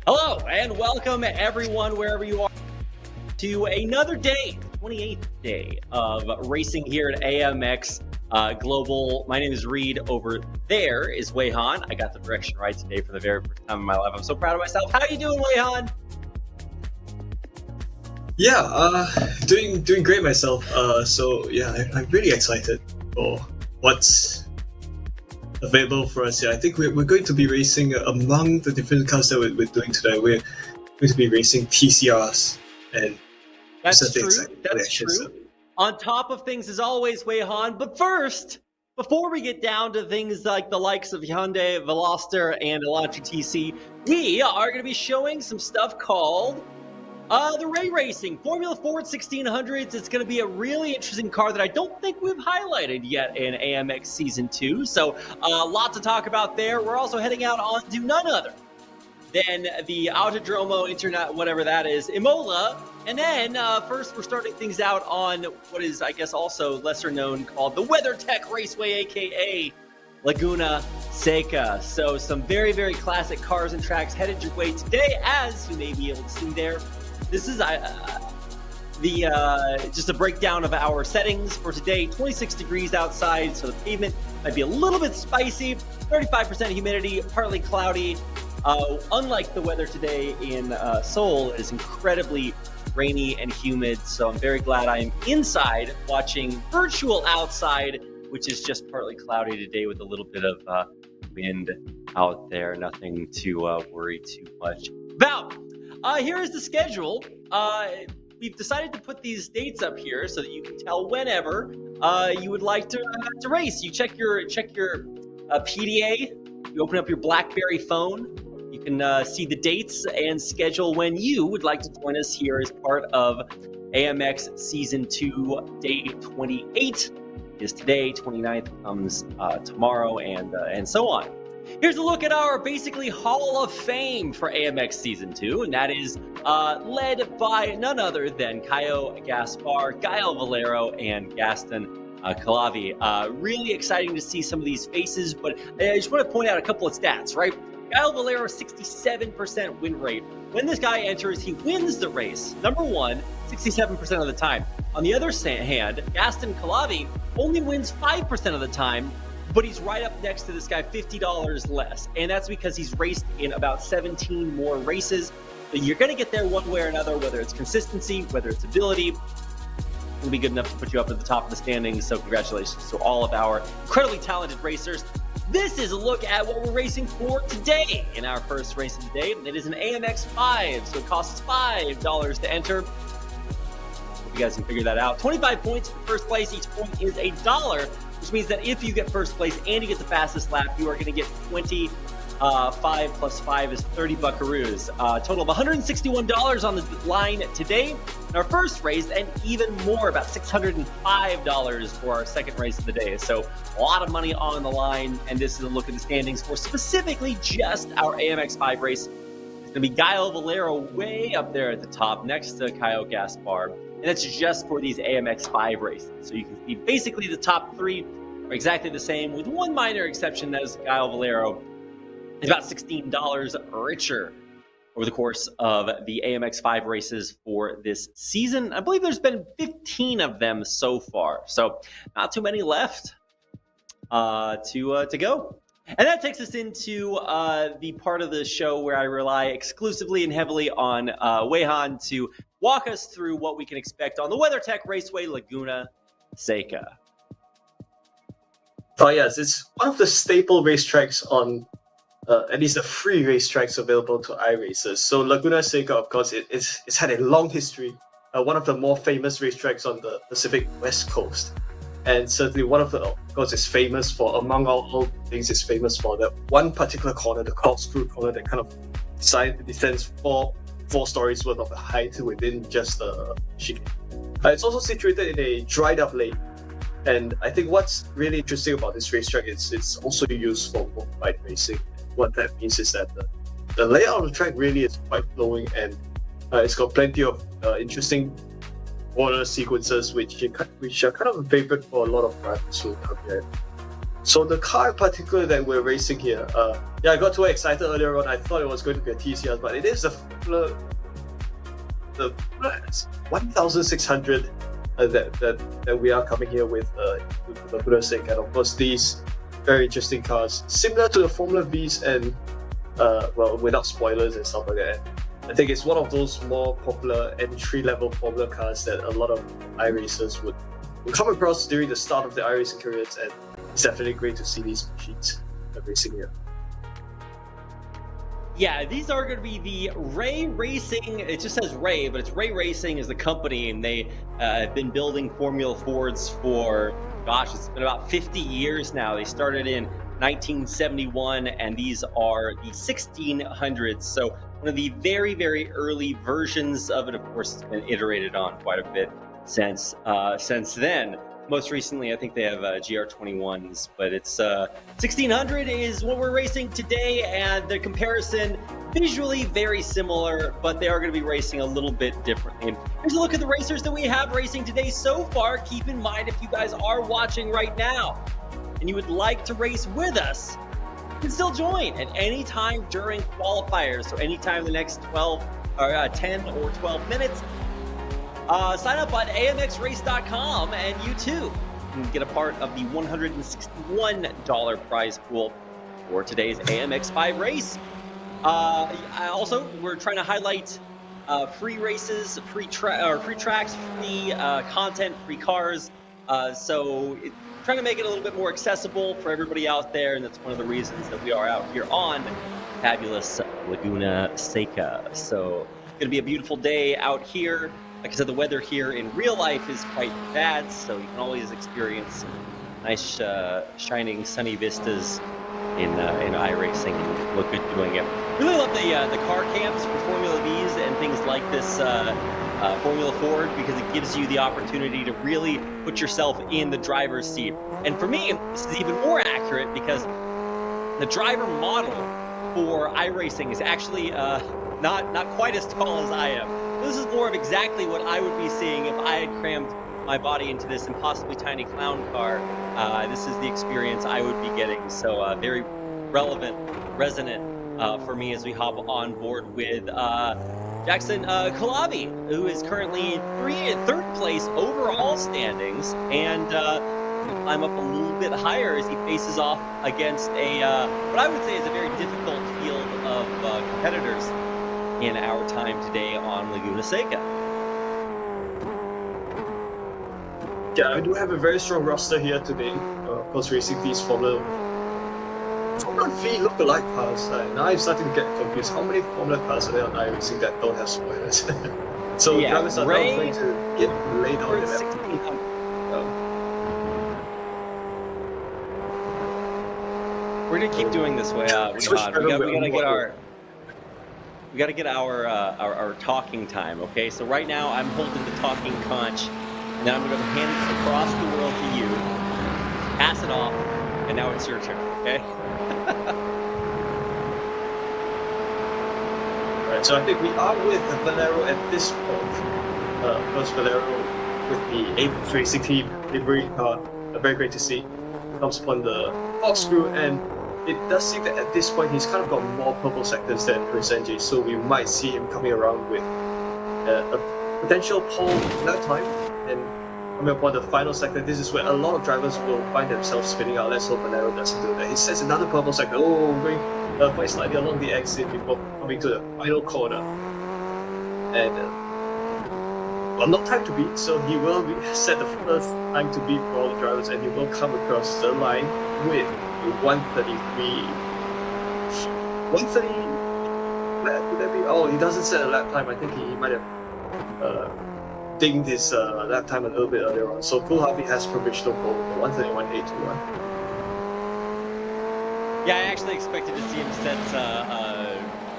Hello and welcome everyone, wherever you are, to another day, 28th day of racing here at AMX Global. My name is Reed. Over there is Weihan. I got the direction right today for the very first time in my life. I'm so proud of myself. How are you doing, Weihan? Yeah, doing great myself. I'm really excited for what's available for us here. I think we're going to be racing among the different cars that we're doing today. We're going to be racing TCRs, and that's true. On top of things, as always, Weihan. But first, before we get down to things like the likes of Hyundai, Veloster, and Elantra TC, we are going to be showing some stuff called the Ray Racing Formula Ford 1600s. It's going to be a really interesting car that I don't think we've highlighted yet in AMX Season 2. So lots to talk about there. We're also heading out on to none other than the Autodromo Internet, whatever that is, Imola. And then first, we're starting things out on what is, I guess, also lesser known, called the WeatherTech Raceway, aka Laguna, Seca. So some very, very classic cars and tracks headed your way today, as you may be able to see there. This is just a breakdown of our settings for today. 26 degrees outside, so the pavement might be a little bit spicy. 35% humidity, partly cloudy. Unlike the weather today in Seoul, it is incredibly rainy and humid. So I'm very glad I am inside watching virtual outside, which is just partly cloudy today with a little bit of wind out there. Nothing to worry too much about. Here is the schedule. We've decided to put these dates up here so that you can tell whenever you would like to race. You check your PDA. You open up your BlackBerry phone. You can see the dates and schedule when you would like to join us here as part of AMX Season 2, Day 28 is today. 29th comes tomorrow, and so on. Here's a look at our basically Hall of Fame for AMX Season 2, and that is led by none other than Caio Gaspar, Gael Valero, and Gaston Calavi. Really exciting to see some of these faces, but I just want to point out a couple of stats, right? Gael Valero, 67% win rate. When this guy enters, he wins the race. Number one, 67% of the time. On the other hand, Gaston Calavi only wins 5% of the time, but he's right up next to this guy, $50 less. And that's because he's raced in about 17 more races. So you're going to get there one way or another, whether it's consistency, whether it's ability. It'll be good enough to put you up at the top of the standings. So congratulations to all of our incredibly talented racers. This is a look at what we're racing for today in our first race of the day. It is an AMX 5, so it costs $5 to enter. Hope you guys can figure that out. 25 points for first place. Each point is $1. Which means that if you get first place and you get the fastest lap, you are going to get 5 plus 5 is 30 buckaroos. Total of $161 on the line today in our first race, and even more, about $605 for our second race of the day. So a lot of money on the line, and this is a look at the standings for specifically just our AMX 5 race. It's going to be Gael Valero way up there at the top next to Caio Gaspar. And it's just for these AMX 5 races. So you can see basically the top three are exactly the same, with one minor exception, that is Gael Valero is about $16 richer over the course of the AMX 5 races for this season. I believe there's been 15 of them so far. So not too many left to go. And that takes us into the part of the show where I rely exclusively and heavily on Weihan to walk us through what we can expect on the WeatherTech Raceway Laguna Seca. Oh yes, it's one of the staple racetracks on at least the free racetracks available to iRacers. So Laguna Seca, of course, it's had a long history. One of the more famous racetracks on the Pacific West Coast. And certainly one of the, of course, is famous for, among all things, it's famous for that one particular corner, the corkscrew corner, that kind of descends four stories worth of the height within just the chicane. It's also situated in a dried up lake. And I think what's really interesting about this racetrack is it's also used for bike racing. What that means is that the layout of the track really is quite flowing, and it's got plenty of interesting water sequences which are kind of a favorite for a lot of drivers who come here. So the car in particular that we're racing here, yeah, I got too excited earlier on. I thought it was going to be a TCR, but it is the 1600 that we are coming here with Laguna Seca, and of course these very interesting cars, similar to the Formula Vs and well, without spoilers and stuff like that. I think it's one of those more popular entry-level Formula cars that a lot of iRacers would come across during the start of the iRacing careers, and it's definitely great to see these machines racing here. Yeah, these are going to be the Ray Racing. It just says Ray, but it's Ray Racing is the company, and they have been building Formula Fords for, gosh, it's been about 50 years now. They started in 1971, and these are the 1600s. So one of the very, very early versions of it. Of course, it's been iterated on quite a bit since then. Most recently, I think they have GR21s, but it's 1600 is what we're racing today, and the comparison visually very similar, but they are going to be racing a little bit differently. And here's a look at the racers that we have racing today so far. Keep in mind, if you guys are watching right now and you would like to race with us, you can still join at any time during qualifiers. So anytime in the next 10 or 12 minutes. Sign up on amxrace.com, and you too can get a part of the $161 prize pool for today's AMX5 race. Also, we're trying to highlight free races, free tracks, free content, free cars. So trying to make it a little bit more accessible for everybody out there, and that's one of the reasons that we are out here on fabulous Laguna Seca. So it's going to be a beautiful day out here. Like I said, the weather here in real life is quite bad, so you can always experience some nice shining sunny vistas in iRacing and look good doing it. Really love the car cams for Formula Vs and things like this Formula Ford, because it gives you the opportunity to really put yourself in the driver's seat. And for me, this is even more accurate because the driver model for iRacing is actually not quite as tall as I am. This is more of exactly what I would be seeing if I had crammed my body into this impossibly tiny clown car. This is the experience I would be getting. So very relevant, resonant for me as we hop on board with Jackson Kalavi, who is currently third place overall standings, and climb up a little bit higher as he faces off against what I would say is a very difficult field of competitors in our time today on Laguna Seca. Yeah, I do have a very strong roster here today. Of course, racing these Formula V look-alike cars. Now I'm starting to get confused. How many Formula cars are there on iRacing that don't have spoilers? So yeah, drivers are now going to get laid on the map. We're gonna keep doing this way. We gotta get our talking time, okay? So right now I'm holding the talking conch, and then I'm gonna hand it across the world to you, pass it off, and now it's your turn, okay? Right, so I think we are with Valero at this point. First Valero with the AMX Racing Team livery car. Very great to see. Comes upon the corkscrew, and it does seem that at this point he's kind of got more purple sectors than Chris NJ, so we might see him coming around with a potential pole that time. And coming upon the final sector, this is where a lot of drivers will find themselves spinning out. Let's hope Valero doesn't do that. He sets another purple sector, going quite slightly along the exit before coming to the final corner. And well, no time to beat, so he will set the first time to beat for all the drivers, and he will come across the line with 1:33. 1:30. Would that be? Oh, he doesn't set a lap time. I think he might have dinged his lap time a little bit earlier on. So Cool Harvey has provisional pole for 1:31.821. Yeah, I actually expected to see him set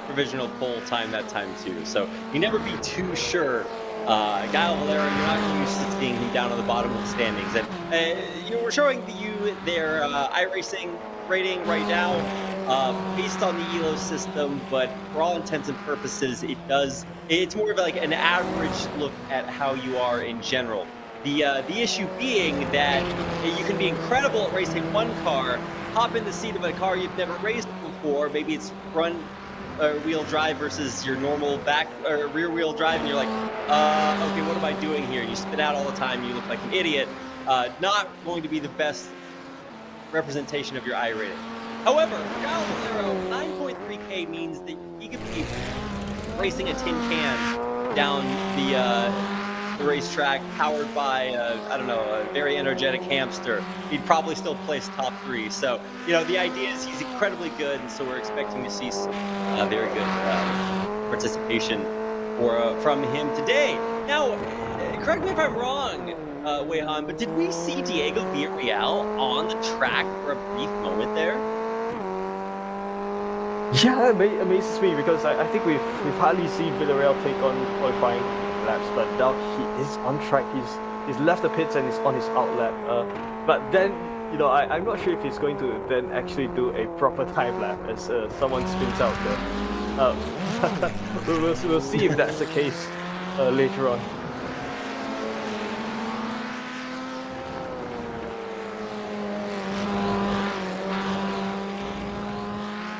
provisional pole time that time too. So you never be too sure. Guile Valero, you're not used to seeing him down on the bottom of the standings. And we're showing you their iRacing rating right now based on the ELO system, but for all intents and purposes, it's more of like an average look at how you are in general. The issue being that you can be incredible at racing one car, hop in the seat of a car you've never raced before. Maybe it's front wheel drive versus your normal back or rear wheel drive, and you're like, okay, what am I doing here? You spit out all the time. You look like an idiot. Not going to be the best representation of your I rating. However, Kyle Valero, 9.3K means that he could be racing a tin can down the racetrack, powered by I don't know, a very energetic hamster. He'd probably still place top 3. So the idea is he's incredibly good, and so we're expecting to see some very good participation from him today. Now, correct me if I'm wrong, Weihan, but did we see Diego Villarreal on the track for a brief moment there? Yeah, it amazes me because I think we've hardly seen Villarreal take on qualifying laps, but now he's on track. He's left the pits and he's on his out lap. But then I'm not sure if he's going to then actually do a proper time lap as someone spins out there. We'll see if that's the case later on.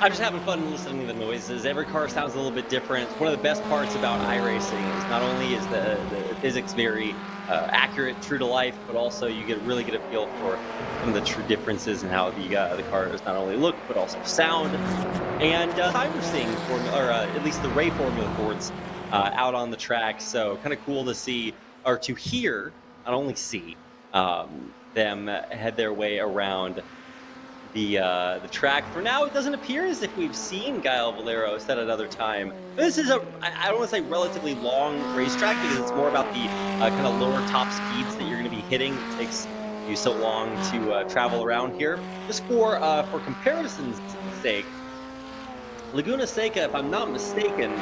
I'm just having fun listening to the noises. Every car sounds a little bit different. One of the best parts about iRacing is not only is the physics very accurate, true to life, but also you really get a feel for some of the true differences in how the cars not only look but also sound. And time we're seeing at least the Ray Formula Fords out on the track. So kind of cool to see or to hear, not only see them head their way around the track. For now, it doesn't appear as if we've seen Gael Valero set another time. This is I don't want to say relatively long racetrack because it's more about the kind of lower top speeds that you're going to be hitting. It takes you so long to travel around here. Just for comparison's sake, Laguna Seca, if I'm not mistaken,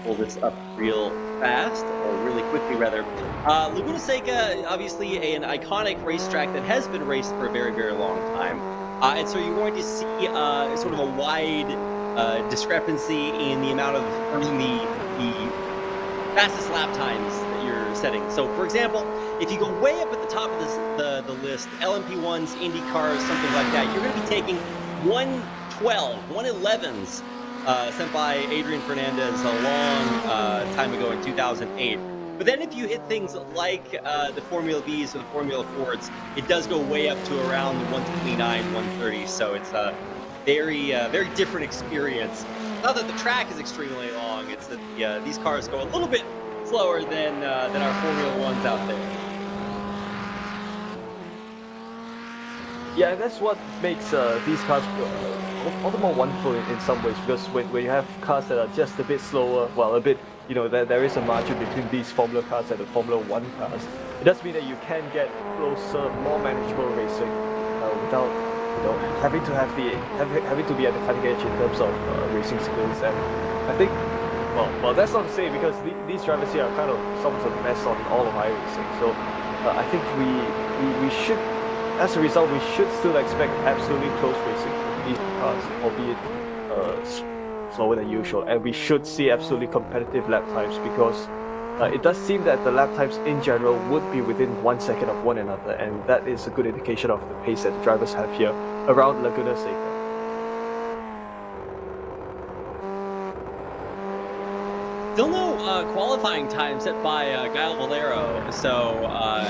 pull this up real fast, or really quickly rather. Laguna Seca, obviously an iconic racetrack that has been raced for a very, very long time. And so you're going to see sort of a wide discrepancy in the amount of earning the fastest lap times that you're setting. So for example, if you go way up at the top of the list, LMP1s, Indy cars, something like that, you're going to be taking 111s sent by Adrian Fernandez a long time ago in 2008. But then if you hit things like the Formula Vs or the Formula Fords, it does go way up to around 129, 130. So it's a very, very different experience. Not that the track is extremely long, it's that these cars go a little bit slower than our Formula Ones out there. Yeah, that's what makes these cars all the more wonderful in some ways, because when you have cars that are just a bit slower, well, a bit, there is a margin between these Formula cars and the Formula 1 cars. It does mean that you can get closer, more manageable racing without having to be at the cutting edge in terms of racing skills. And I think, well, that's not to say, because these drivers here are kind of some of the best on all of iRacing. So I think we should. As a result, we should still expect absolutely close racing with these cars, albeit slower than usual. And we should see absolutely competitive lap times, because it does seem that the lap times in general would be within 1 second of one another, and that is a good indication of the pace that the drivers have here around Laguna Seca. Still no qualifying time set by Gael Valero, so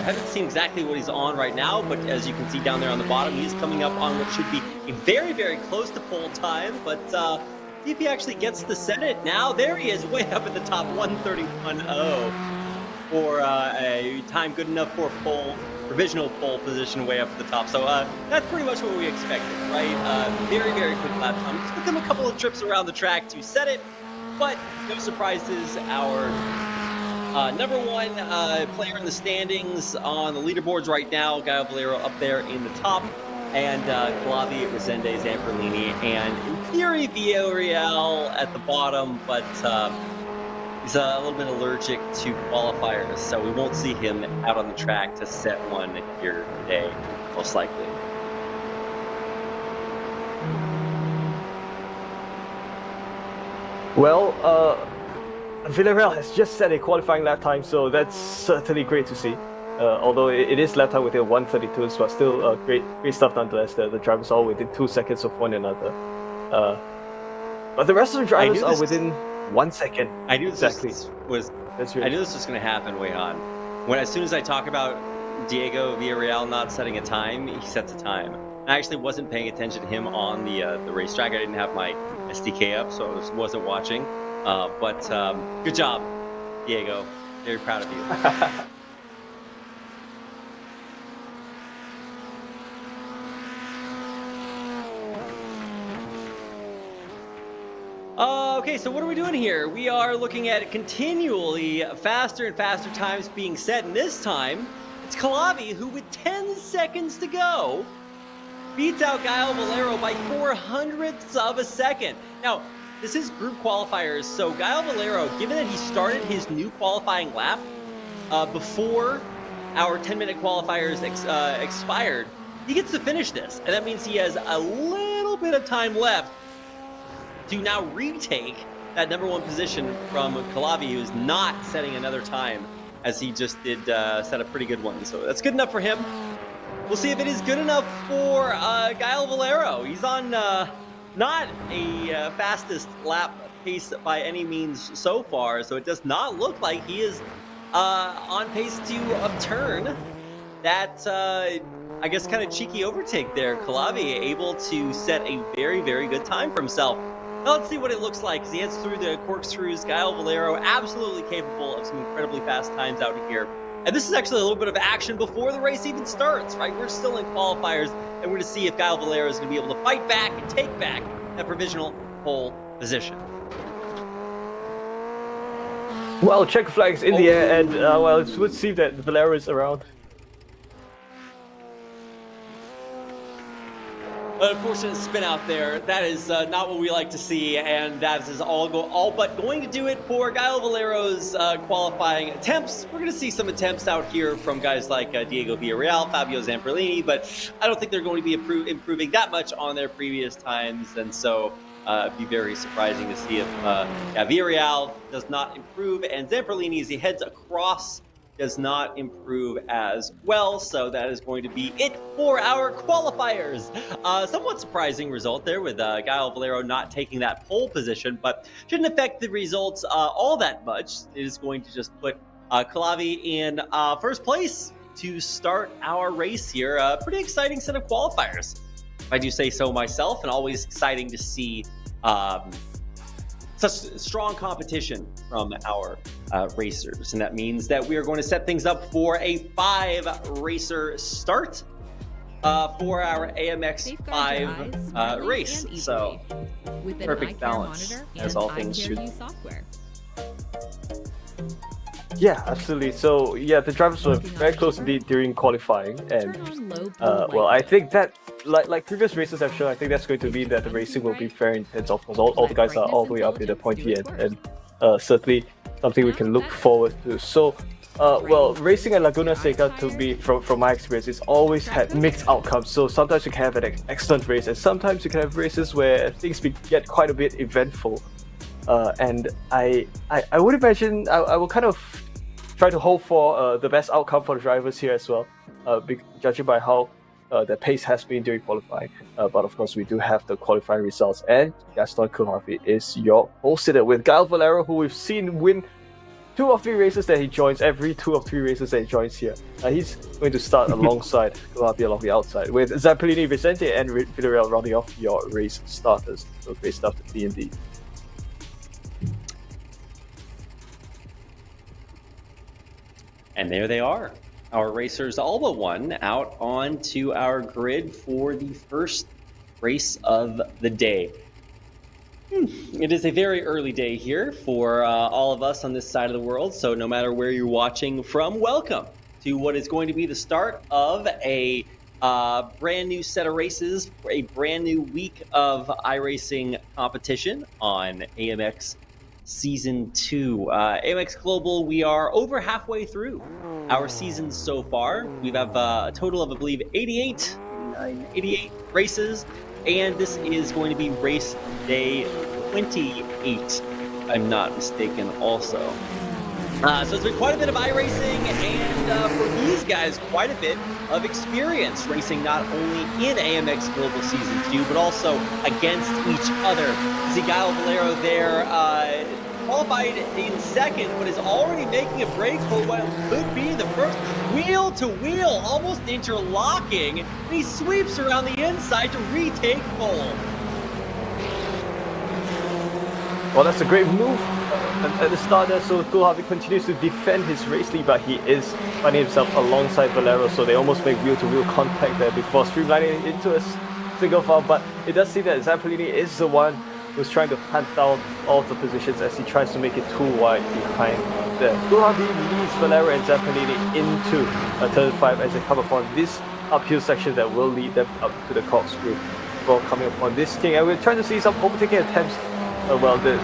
haven't seen exactly what he's on right now, but as you can see down there on the bottom, he's coming up on what should be a very, very close to pole time, but see if he actually gets to set it now. There he is, way up at the top, 131.0 for a time good enough for provisional pole position way up at the top. So that's pretty much what we expected, right? Very, very quick lap time. It took him a couple of trips around the track to set it, but no surprises. Our number one player in the standings on the leaderboards right now, Gael Valero up there in the top, and Clavi, Resende, Zamperlini, and in theory Villarreal at the bottom, but he's a little bit allergic to qualifiers, so we won't see him out on the track to set one here today, most likely. Well, Villarreal has just set a qualifying lap time, so that's certainly great to see. Although it is lap time within 1:32, but still great stuff nonetheless. The drivers are within 2 seconds of one another. But the rest of the drivers are within 1 second. I knew this exactly. I knew this was going to happen, Weihan. As soon as I talk about Diego Villarreal not setting a time, he sets a time. I actually wasn't paying attention to him on the racetrack. I didn't have my SDK up, so I wasn't watching. But good job, Diego. Very proud of you. Okay, so what are we doing here? We are looking at continually faster and faster times being set, and this time it's Calavi who, with 10 seconds to go, beats out Gael Valero by 400ths of a second. Now, this is group qualifiers, so Gael Valero, given that he started his new qualifying lap before our 10-minute qualifiers expired, he gets to finish this, and that means he has a little bit of time left to now retake that number one position from Calavi, who's not setting another time, as he just did set a pretty good one. So that's good enough for him. We'll see if it is good enough for Gael Valero. He's on not a fastest lap pace by any means so far, so it does not look like he is on pace to upturn that, I guess, kind of cheeky overtake there. Calavi able to set a very, very good time for himself. Now let's see what it looks like as he heads through the corkscrews. Gael Valero absolutely capable of some incredibly fast times out here. And this is actually a little bit of action before the race even starts, right? We're still in qualifiers, and we're going to see if Gael Valero is going to be able to fight back and take back that provisional pole position. Well, check flags in the air, and well, it would seem that Valero is around. Unfortunate spin out there. That is not what we like to see, and that is all but going to do it for Gael Valero's qualifying attempts. We're going to see some attempts out here from guys like Diego Villarreal, Fabio Zamperlini, but I don't think they're going to be improving that much on their previous times, and so it'd be very surprising to see if Villarreal does not improve, and Zamperlini, as he heads across, does not improve as well. So that is going to be it for our qualifiers. Somewhat surprising result there with Gael Valero not taking that pole position, but shouldn't affect the results all that much. It is going to just put Calavi in first place to start our race here. Pretty exciting set of qualifiers, if I do say so myself, and always exciting to see such strong competition from our racers. And that means that we are going to set things up for a 5-racer start for our AMX 5 race. So perfect balance, as all things should. Yeah, absolutely. So yeah, the drivers were very close indeed during qualifying, and well, I think that like previous races have shown, I think that's going to mean that the racing will be very intense. Of course, all the guys are all the way up in the pointy end, and certainly something we can look forward to. So well, racing at Laguna Seca, to me, from my experience, it's always had mixed outcomes. So sometimes you can have an excellent race, and sometimes you can have races where things get quite a bit eventful. And I would imagine I will kind of try to hope for the best outcome for the drivers here as well, judging by how the pace has been during qualifying. But of course, we do have the qualifying results, and Gaston Calavi is your pole sitter with Gael Valero, who we've seen win 2 of 3 races that he joins, every 2 of 3 races that he joins here. He's going to start alongside Calavi along the outside, with Zamperlini, Vicente, and Villarreal rounding off your race starters. So great stuff to see indeed. And there they are, our racers all but one out onto our grid for the first race of the day. It is a very early day here for all of us on this side of the world, so no matter where you're watching from, welcome to what is going to be the start of a brand new set of races for a brand new week of iRacing competition on AMX Season 2. AMX Global, we are over halfway through our season so far. We have a total of, I believe, 88 races, and this is going to be race day 28 I'm not mistaken also. So it's been quite a bit of iRacing, and for these guys, quite a bit of experience racing not only in AMX Global Season 2, but also against each other. You see Guile Valero there, qualified in second, but is already making a break for what could be the first wheel-to-wheel, almost interlocking, and he sweeps around the inside to retake pole. Well, that's a great move at the start there. So Cool Harvey continues to defend his race lead, but he is finding himself alongside Valero. So they almost make wheel-to-wheel contact there before streamlining into a single file. But it does seem that Zampolini is the one who's trying to hunt down all of the positions as he tries to make it too wide behind there. Cool Harvey leads Valero and Zampolini into turn 5 as they come upon this uphill section that will lead them up to the corkscrew before coming upon this king. And we're trying to see some overtaking attempts. Well, the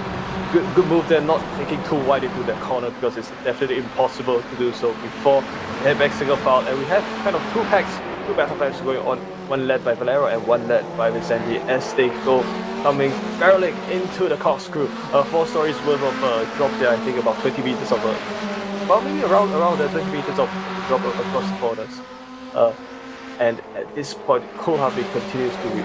good move there, not taking too wide into that corner because it's definitely impossible to do so before the head back single file. And we have kind of two battle packs going on, one led by Valero and one led by Vicenzi as they go coming barreling into the corkscrew. 4 stories worth of drop there, I think about 20 meters of well, maybe around the 20 meters of drop across the corners. And at this point, Cool Harvey continues to be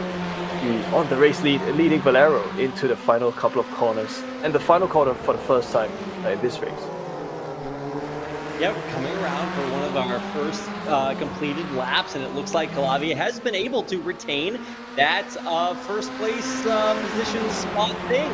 on the race lead, leading Valero into the final couple of corners, and the final corner for the first time in this race. Yeah, we're coming around for one of our first completed laps, and it looks like Calavia has been able to retain that first place position spot thing.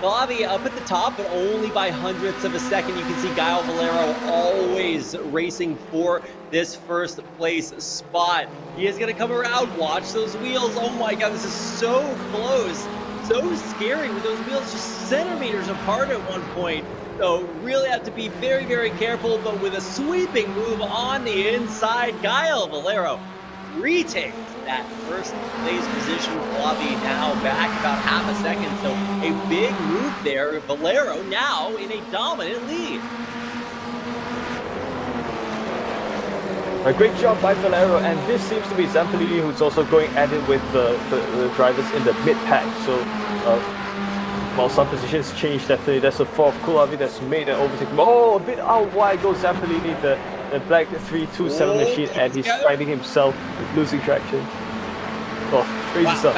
Calavia up at the top, but only by hundredths of a second. You can see Guile Valero always racing for this first place spot. He is going to come around. Watch those wheels. Oh my God, this is so close. So scary with those wheels just centimeters apart at one point. So really have to be very, very careful, but with a sweeping move on the inside, Guile Valero retakes that first place position. Calavia now back about half a second, so a big move there. Valero now in a dominant lead. A great job by Valero, and this seems to be Zampolini who's also going at it with the drivers in the mid-pack. So while some positions change, definitely there's a 4th Cool Harvey that's made an overtake. Oh, a bit out wide goes Zampolini, the black 327 machine, and he's finding himself losing traction. Oh, crazy stuff.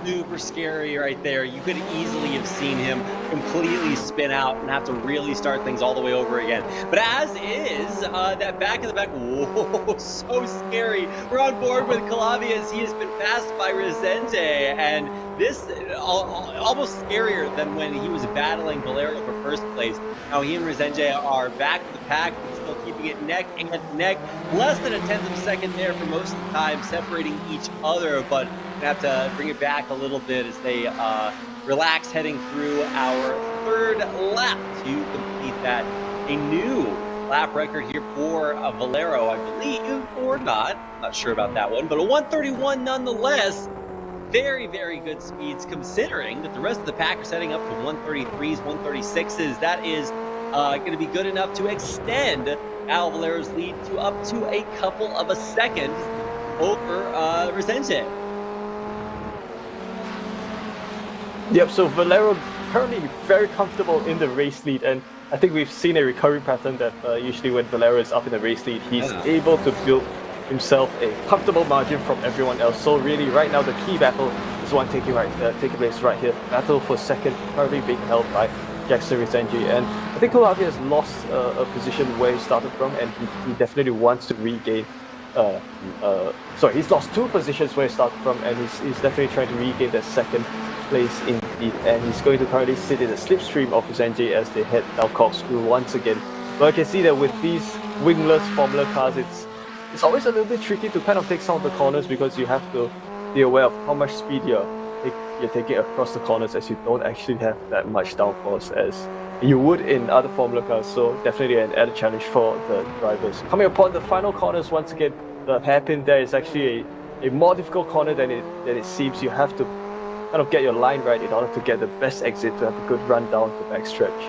Super scary right there. You could easily have seen him completely spin out and have to really start things all the way over again. But as is, that back of the back, whoa, so scary. We're on board with Calavia as he has been passed by Resende, and this almost scarier than when he was battling Valero for first place. Now he and Resende are back to the pack, still keeping it neck and neck. Less than a tenth of a second there for most of the time, separating each other, but have to bring it back a little bit as they relax heading through our third lap to complete that. A new lap record here for Valero, I believe, or not. I'm not sure about that one, but a 131 nonetheless. Very, very good speeds considering that the rest of the pack are setting up to 133s, 136s. That is going to be good enough to extend Al Valero's lead to up to a couple of a second over Resende. Yep, so Valero currently very comfortable in the race lead, and I think we've seen a recovery pattern that usually when Valero is up in the race lead, he's able to build himself a comfortable margin from everyone else. So really, right now, the key battle is one taking place right here. Battle for second, currently being held by Jackson Risenji, and I think Cool Harvey has lost a position where he started from, and he definitely wants to regain. Sorry, he's lost 2 positions where he started from, and he's definitely trying to regain that second place in lead, and he's going to currently sit in the slipstream of Risenji as they head down corkscrew once again. But I can see that with these wingless Formula cars, it's always a little bit tricky to kind of take some of the corners because you have to be aware of how much speed you're taking across the corners, as you don't actually have that much downforce as you would in other Formula cars. So definitely an added challenge for the drivers. Coming upon the final corners once again, the hairpin there is actually a more difficult corner than it seems. You have to kind of get your line right in order to get the best exit to have a good run down the backstretch.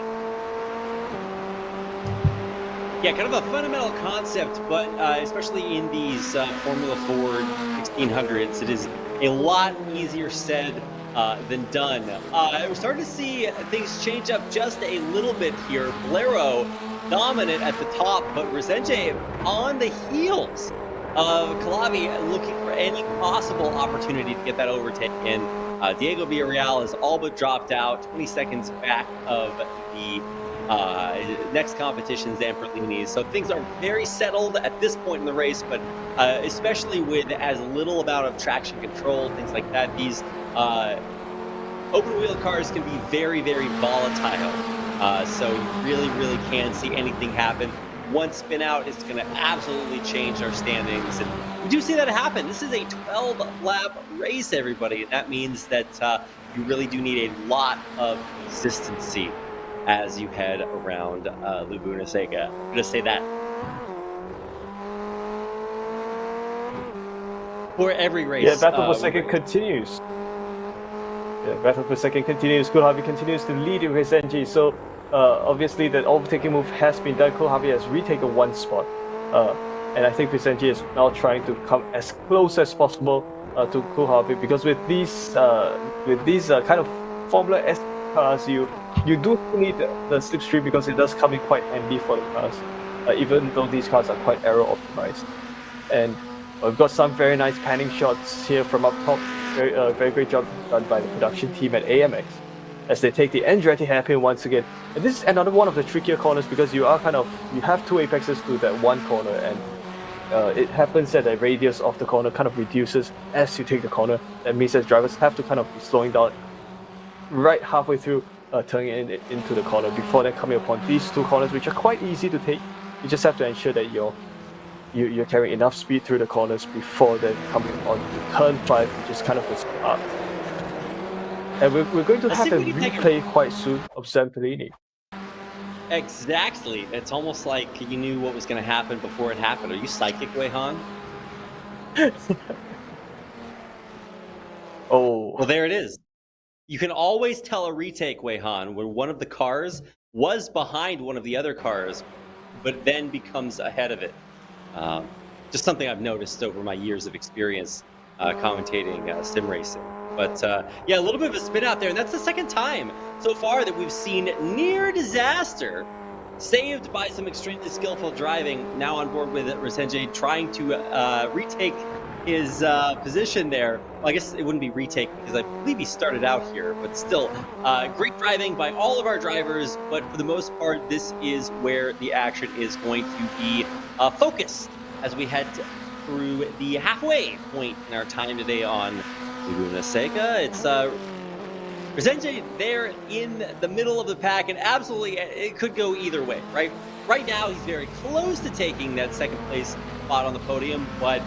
Yeah, kind of a fundamental concept, but especially in these Formula Ford 1600s, it is a lot easier said than done. We're starting to see things change up just a little bit here. Bolero dominant at the top, but Resenge on the heels of Calabi looking for any possible opportunity to get that overtake. And Diego Villarreal has all but dropped out, 20 seconds back of the next competition, Zamperlini. So things are very settled at this point in the race, but especially with as little amount of traction control, things like that, these open wheel cars can be very, very volatile. So you really, really can see anything happen. One spin out is going to absolutely change our standings. And we do see that happen. This is a 12-lap race, everybody. And that means that you really do need a lot of consistency as you head around Laguna Seca. I'm going to say that. For every race. Yeah, battle for second continues. Battle for second continues. Kohlhavi continues to lead with his NG. So obviously that overtaking move has been done. Kohlhavi has retaken one spot. And I think Visenji is now trying to come as close as possible to Kohlhavi, because with these kind of Formula S cars, you do need the slipstream, because it does come in quite handy for the cars, even though these cars are quite aero optimized. And we've got some very nice panning shots here from up top. Very great job done by the production team at AMX as they take the Andretti hairpin once again. And this is another one of the trickier corners, because you have two apexes to that one corner, and it happens that the radius of the corner kind of reduces as you take the corner. That means that drivers have to kind of be slowing down right halfway through turning into the corner before then coming upon these two corners, which are quite easy to take. You just have to ensure that you're carrying enough speed through the corners before then coming on to turn 5, which is kind of the start. And we're going to have a replay quite soon of Zamperlini. Exactly. It's almost like you knew what was going to happen before it happened. Are you psychic, Weihan? Oh. Well, there it is. You can always tell a retake, Weihan, where one of the cars was behind one of the other cars, but then becomes ahead of it. Just something I've noticed over my years of experience commentating sim racing. But yeah, a little bit of a spin out there, and that's the second time so far that we've seen near disaster saved by some extremely skillful driving. Now on board with Resenge, trying to retake his position there. Well, I guess it wouldn't be retake, because I believe he started out here, but still, great driving by all of our drivers. But for the most part, this is where the action is going to be focused as we head through the halfway point in our time today on Laguna Seca. It's Resenge there in the middle of the pack, and absolutely it could go either way, right? Right now he's very close to taking that second place spot on the podium, but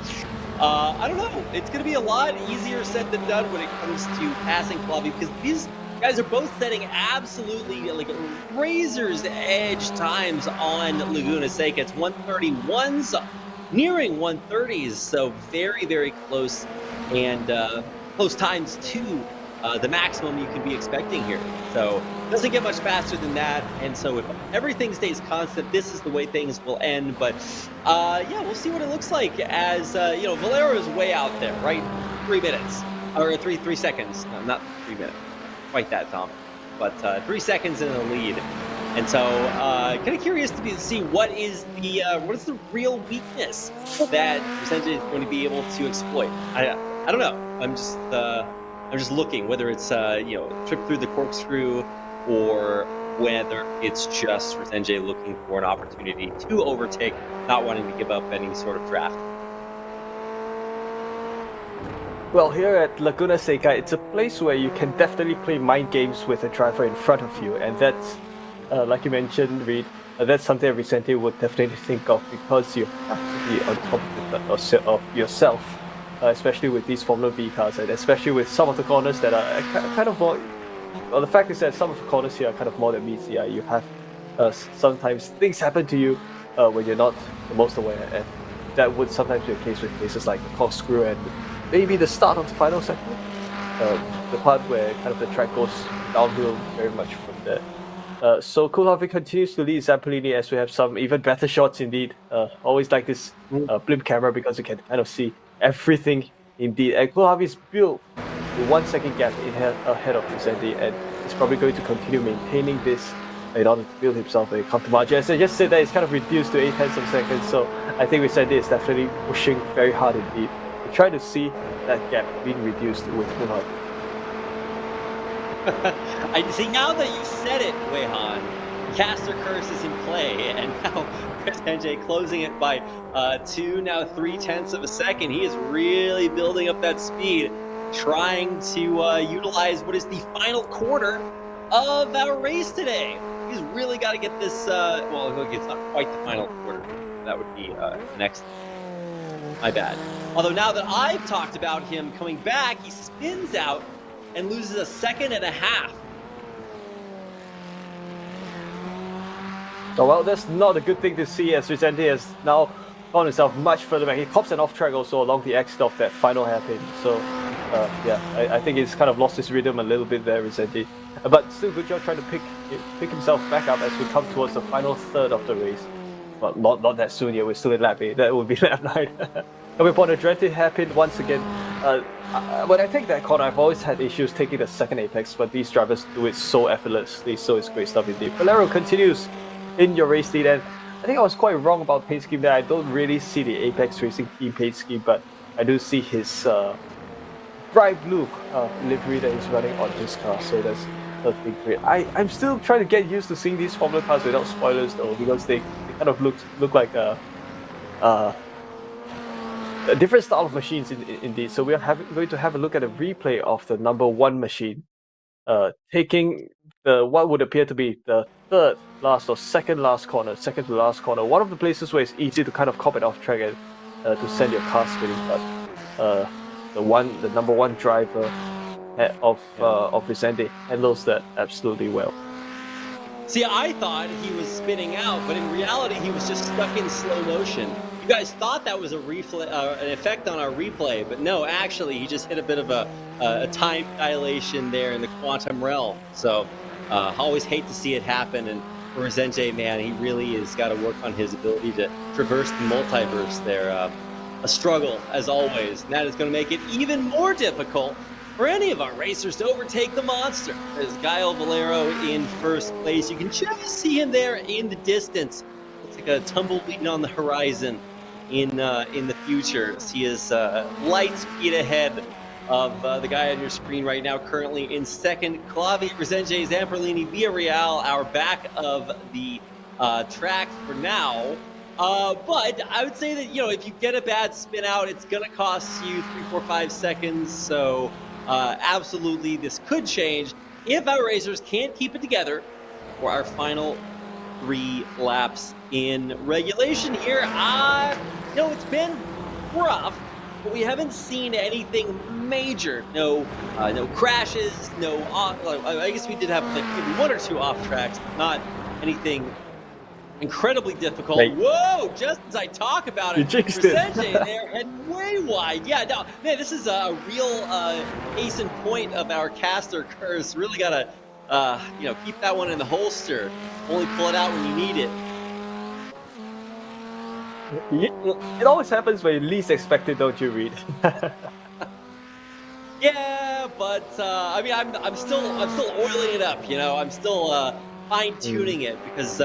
I don't know. It's going to be a lot easier said than done when it comes to passing Calabi, because these guys are both setting absolutely like razor's edge times on Laguna Seca. It's 131's nearing 130s, so very, very close, and close times to the maximum you can be expecting here. So it doesn't get much faster than that, and so if everything stays constant, this is the way things will end. But yeah, we'll see what it looks like as you know, Valero is way out there, right? 3 minutes or three seconds, no, not 3 minutes, quite that, Tom, but 3 seconds in the lead. And so, kind of curious to see what is the real weakness that Resenge is going to be able to exploit. I don't know. I'm just looking whether it's you know, trip through the corkscrew, or whether it's just Resenge looking for an opportunity to overtake, not wanting to give up any sort of draft. Well, here at Laguna Seca, it's a place where you can definitely play mind games with a driver in front of you, and that's like you mentioned, Reed, that's something that Resenge would definitely think of, because you have to be on top of yourself, especially with these Formula V cars, and especially with some of the corners that are kind of more. Well, the fact is that some of the corners here are kind of more than meets the eye. You have sometimes things happen to you when you're not the most aware, and that would sometimes be the case with places like the corkscrew and maybe the start of the final sector, the part where kind of the track goes downhill very much from there. So Kohlhavi continues to lead Zamperlini, as we have some even better shots indeed. Always like this blimp camera, because you can kind of see everything indeed. And Kohlhavi's build a 1 second gap ahead of Vicente, and he's probably going to continue maintaining this in order to build himself a comfortable margin. As I just said, that it's kind of reduced to 8 tenths of a second, so I think Vicente is definitely pushing very hard indeed to try to see that gap being reduced with Wuhan. I see, now that you said it, Weihan, caster curse is in play, and now Vicente closing it by 2, now 3 tenths of a second. He is really building up that speed, trying to utilize what is the final quarter of our race today. He's really got to get this, well, it's not quite the final quarter. That would be next. My bad. Although now that I've talked about him coming back, he spins out and loses a second and a half. Oh, well, that's not a good thing to see, as Vicente has now found himself much further back. He pops an off track also along the exit of that final hairpin. So, yeah, I think he's kind of lost his rhythm a little bit there, Vicente. But still, good job trying to pick himself back up as we come towards the final third of the race. Well, not that soon yet. We're still in lap 8. That would be lap 9. Coming upon a dreaded hairpin once again. When I take that corner, I've always had issues taking the second apex, but these drivers do it so effortlessly. So it's great stuff indeed. Valero continues in your race lead, and I think I was quite wrong about paint scheme there. I don't really see the Apex Racing Team paint scheme, but I do see his bright blue livery that he's running on his car, so that's perfectly great. I'm still trying to get used to seeing these Formula cars without spoilers though, because they kind of look like a different style of machines indeed. So we are going to have a look at a replay of the number 1 machine, taking the what would appear to be the third last or second to last corner. One of the places where it's easy to kind of cop it off track and to send your car spinning, but the number 1 driver of Vicente handles that absolutely well. See, I thought he was spinning out, but in reality, he was just stuck in slow motion. You guys thought that was an effect on our replay, but no, actually, he just hit a bit of a time dilation there in the quantum realm. So, always hate to see it happen. And for Vicente, man, he really has got to work on his ability to traverse the multiverse there. A struggle, as always, and that is going to make it even more difficult for any of our racers to overtake the monster. There's Gael Valero in first place. You can just see him there in the distance. Looks like a tumbleweed on the horizon in the future. He is light speed ahead of the guy on your screen right now, currently in second. Clavi, Resenge, Zamperlini, Villarreal are back of the track for now. But I would say that, if you get a bad spin out, it's going to cost you 3, 4, 5 seconds. So absolutely, this could change if our racers can't keep it together for our final 3 laps in regulation here. It's been rough, but we haven't seen anything major. No crashes, I guess we did have like maybe 1 or 2 off tracks, but not anything incredibly difficult. Right. Whoa, just as I talk about it, Resenge there heading way wide. Yeah, no, man, this is a real case in point of our caster curse. Really gotta keep that one in the holster. Only pull it out when you need it. It always happens when you least expect it, don't you, Reed? Yeah, but I'm still oiling it up. I'm still fine-tuning it because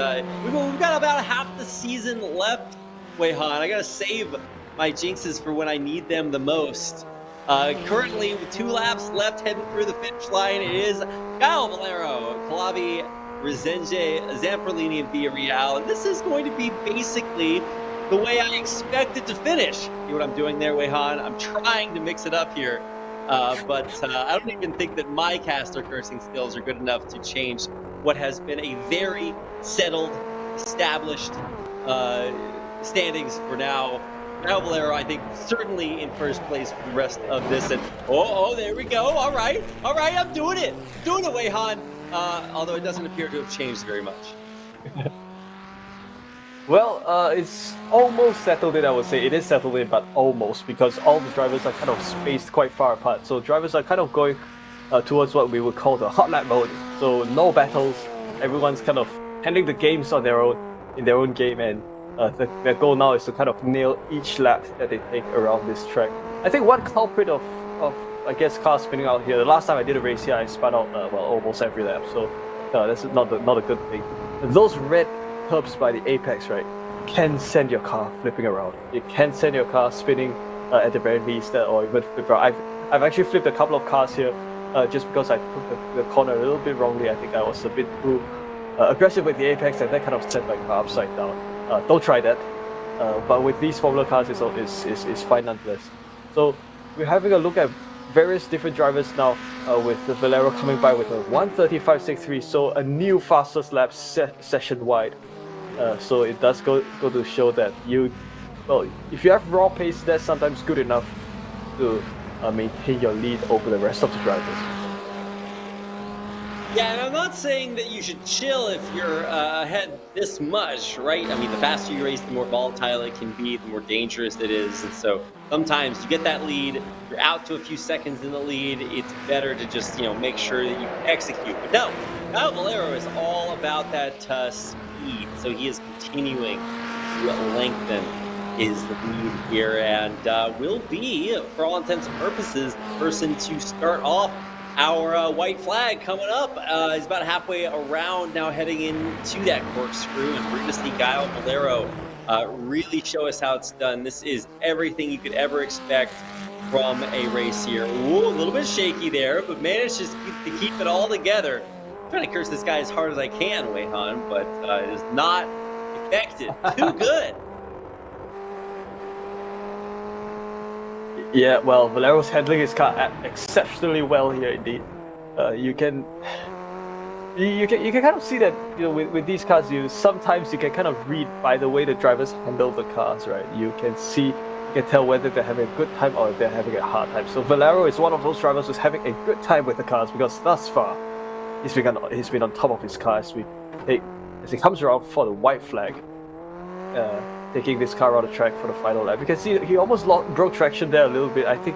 we've got about half the season left. Weihan, I gotta save my jinxes for when I need them the most. Currently, with 2 laps left, heading through the finish line, it is Gael Valero, Calavi, Resenge, Zamperlini, and Villarreal, and this is going to be basically the way I expect it to finish. See what I'm doing there, Weihan? I'm trying to mix it up here, but I don't even think that my caster cursing skills are good enough to change what has been a very settled, established standings for now. Gael Valero, I think, certainly in first place for the rest of this. And there we go. All right, I'm doing it, Weihan. Although it doesn't appear to have changed very much. Well, it's almost settled in, I would say. It is settled in, but almost, because all the drivers are kind of spaced quite far apart. So drivers are kind of going towards what we would call the hot lap mode. So no battles. Everyone's kind of handling the games on their own, in their own game, and Their goal now is to kind of nail each lap that they take around this track. I think one culprit of I guess cars spinning out here. The last time I did a race here, I spun out almost every lap, so that's not a good thing. Those red curbs by the apex, right, can send your car flipping around. It can send your car spinning at the very least, or even flip around. I've actually flipped a couple of cars here just because I took the corner a little bit wrongly. I think I was a bit too aggressive with the apex, and that kind of sent my car upside down. Don't try that. But with these Formula cars, it's fine nonetheless. So we're having a look at various different drivers now, with the Valero coming by with a 1:35.63, so a new fastest lap session wide. So it does go to show that if you have raw pace, that's sometimes good enough to maintain your lead over the rest of the drivers. Yeah, and I'm not saying that you should chill if you're ahead this much, right? I mean, the faster you race, the more volatile it can be, the more dangerous it is. And so sometimes you get that lead, you're out to a few seconds in the lead, it's better to just, make sure that you execute. But no, Kyle Valero is all about that speed. So he is continuing to lengthen his lead here and will be, for all intents and purposes, the person to start off our white flag coming up. Is about halfway around now, heading into that corkscrew, and we're going to see Kyle Valero really show us how it's done. This is everything you could ever expect from a race here. Ooh, a little bit shaky there, but managed to keep it all together. I'm trying to curse this guy as hard as I can, Weihan, but it is not effective. Too good. Yeah, well, Valero's handling his car exceptionally well here indeed. You can kind of see that, with these cars, sometimes you can kind of read by the way the drivers handle the cars, right? You can tell whether they're having a good time or if they're having a hard time. So Valero is one of those drivers who's having a good time with the cars, because thus far he's been on top of his car as he comes around for the white flag. Taking this car around the track for the final lap. You can see he almost broke traction there a little bit. I think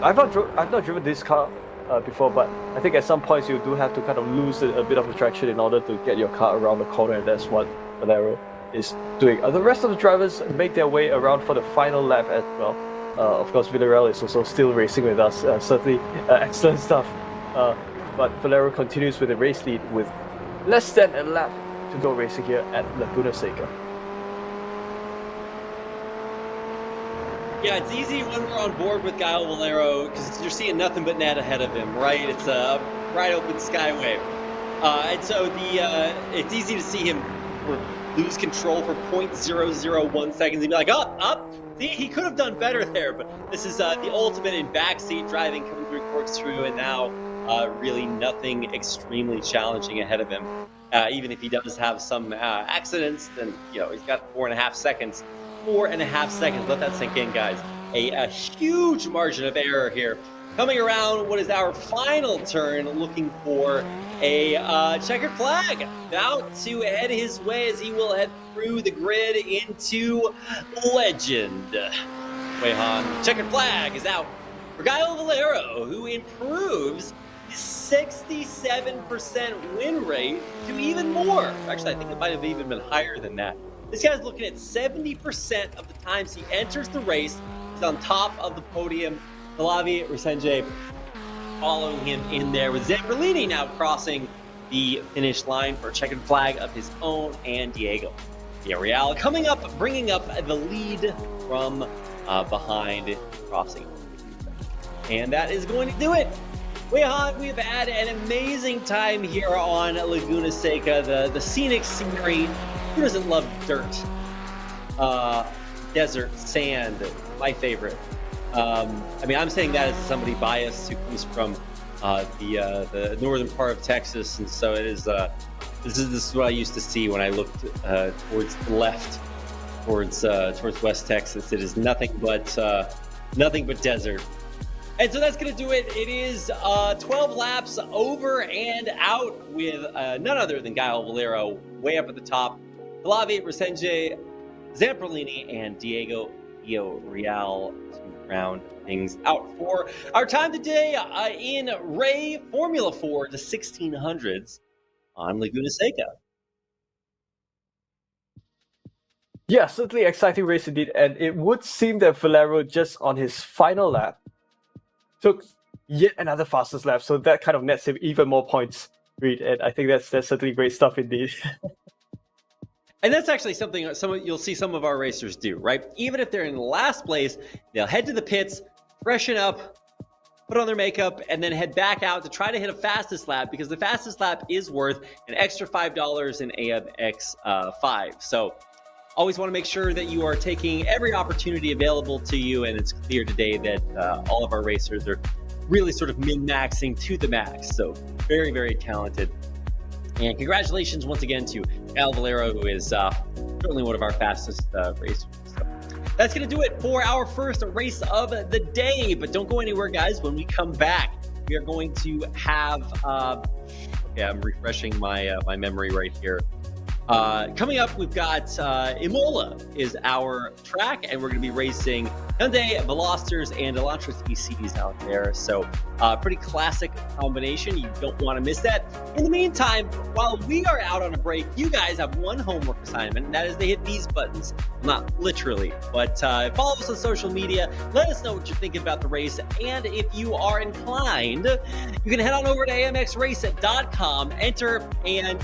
I've not driven this car before, but I think at some points you do have to kind of lose a bit of the traction in order to get your car around the corner, and that's what Valero is doing. The rest of the drivers make their way around for the final lap as well. Of course, Villarreal is also still racing with us. Certainly excellent stuff. But Valero continues with the race lead with less than a lap to go racing here at Laguna Seca. Yeah, it's easy when we're on board with Kyle Valero because you're seeing nothing but net ahead of him, right? It's a bright open skyway. And so it's easy to see him lose control for 0.001 seconds and be like, up. See, he could have done better there, but this is the ultimate in backseat driving, coming through corkscrew, and now really nothing extremely challenging ahead of him. Even if he does have some accidents, then he's got 4.5 seconds. 4.5 seconds. Let that sink in, guys. A huge margin of error here. Coming around what is our final turn, looking for a checkered flag. About to head his way as he will head through the grid into Legend. Weihan, checkered flag is out for Kyle Valero, who improves his 67% win rate to even more. Actually, I think it might have even been higher than that. This guy's looking at 70% of the times he enters the race. He's on top of the podium. Flavio Resenje following him in there, with Zamperlini now crossing the finish line for a checkered flag of his own, and Diego Villarreal coming up, bringing up the lead from behind, crossing. And that is going to do it. We've had an amazing time here on Laguna Seca, the scenic scenery. Who doesn't love dirt? Desert, sand, my favorite. I'm saying that as somebody biased who comes from the northern part of Texas, and so it is. This is what I used to see when I looked towards the left, towards West Texas. It is nothing but desert. And so that's going to do it. It is 12 laps over and out with none other than Kyle Valero way up at the top. Flavio Resenje, Zamperlini, and Diego Villarreal to round things out for our time today in Ray Formula 4 to 1600s on Laguna Seca. Yeah, certainly exciting race indeed, and it would seem that Valero just on his final lap took yet another fastest lap, so that kind of nets him even more points, Reed, and I think that's certainly great stuff indeed. And that's actually something you'll see some of our racers do, right? Even if they're in last place, they'll head to the pits, freshen up, put on their makeup, and then head back out to try to hit a fastest lap, because the fastest lap is worth an extra $5 in AMX 5. So always want to make sure that you are taking every opportunity available to you, and it's clear today that all of our racers are really sort of min-maxing to the max. So very, very talented. And congratulations once again to Al Valero, who is certainly one of our fastest racers. So that's going to do it for our first race of the day. But don't go anywhere, guys. When we come back, we are going to have... okay, I'm refreshing my my memory right here. Coming up, we've got Imola is our track, and we're going to be racing Hyundai Velosters and Elantra ECs out there. So pretty classic combination. You don't want to miss that. In the meantime, while we are out on a break, you guys have one homework assignment, and that is to hit these buttons. Not literally, but follow us on social media. Let us know what you're thinking about the race, and if you are inclined, you can head on over to amxrace.com, enter, and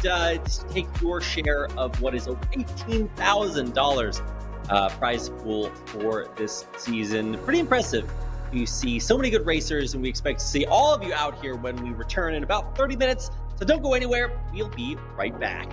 take your share of what is over $18,000 prize pool for this season. Pretty impressive. You see so many good racers, and we expect to see all of you out here when we return in about 30 minutes. So don't go anywhere. We'll be right back.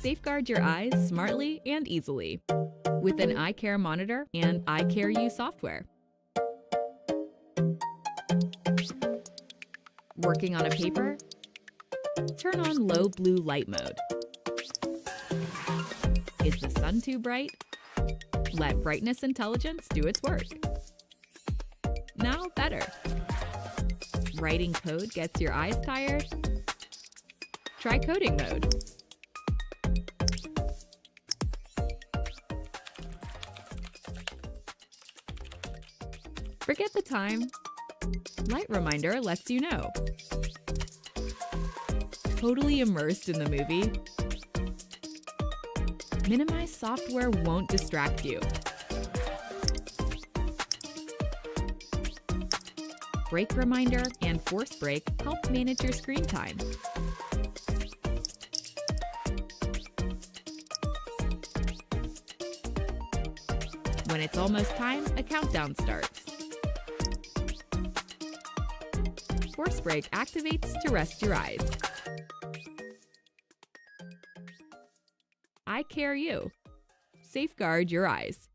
Safeguard your eyes smartly and easily with an eye care monitor and eye care U software. Working on a paper? Turn on low blue light mode. Is the sun too bright? Let brightness intelligence do its work. Now better. Writing code gets your eyes tired? Try coding mode. Forget the time. Light Reminder lets you know. Totally immersed in the movie? Minimize software won't distract you. Break Reminder and Force Break help manage your screen time. When it's almost time, a countdown starts. Force Break activates to rest your eyes. Eye Care U. Safeguard your eyes.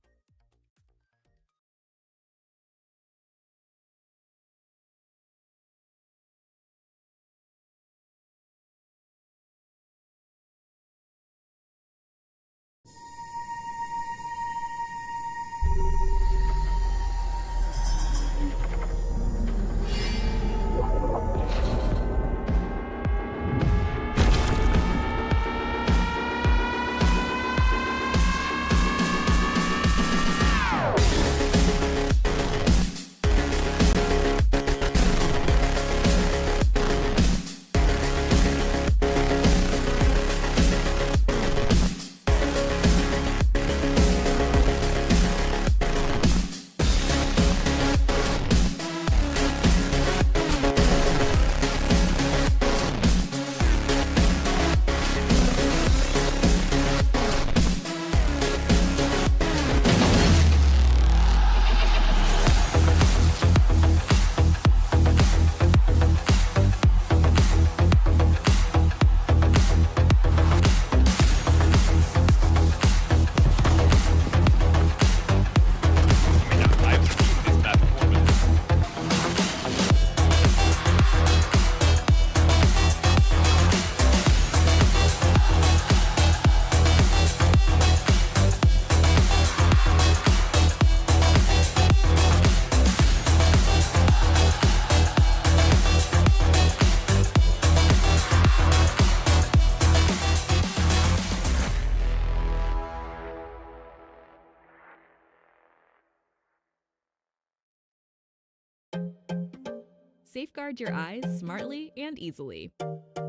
Safeguard your eyes smartly and easily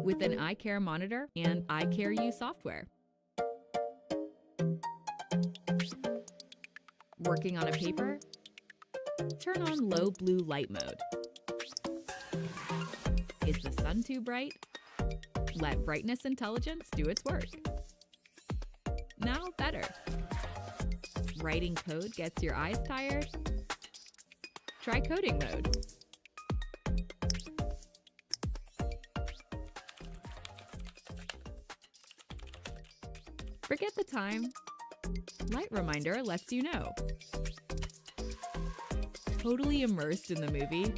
with an eye care monitor and eye care U software. Working on a paper? Turn on low blue light mode. Is the sun too bright? Let brightness intelligence do its work. Now better. Writing code gets your eyes tired? Try coding mode. Forget the time. Light Reminder lets you know. Totally immersed in the movie?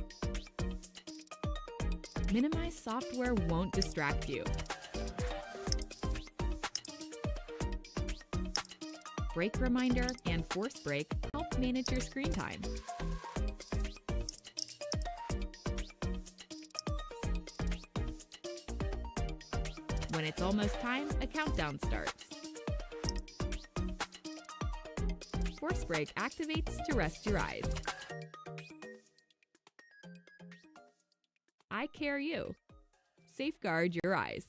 Minimize software won't distract you. Break Reminder and Force Break help manage your screen time. When it's almost time, a countdown starts. Force Break activates to rest your eyes. Eye Care You. Safeguard your eyes.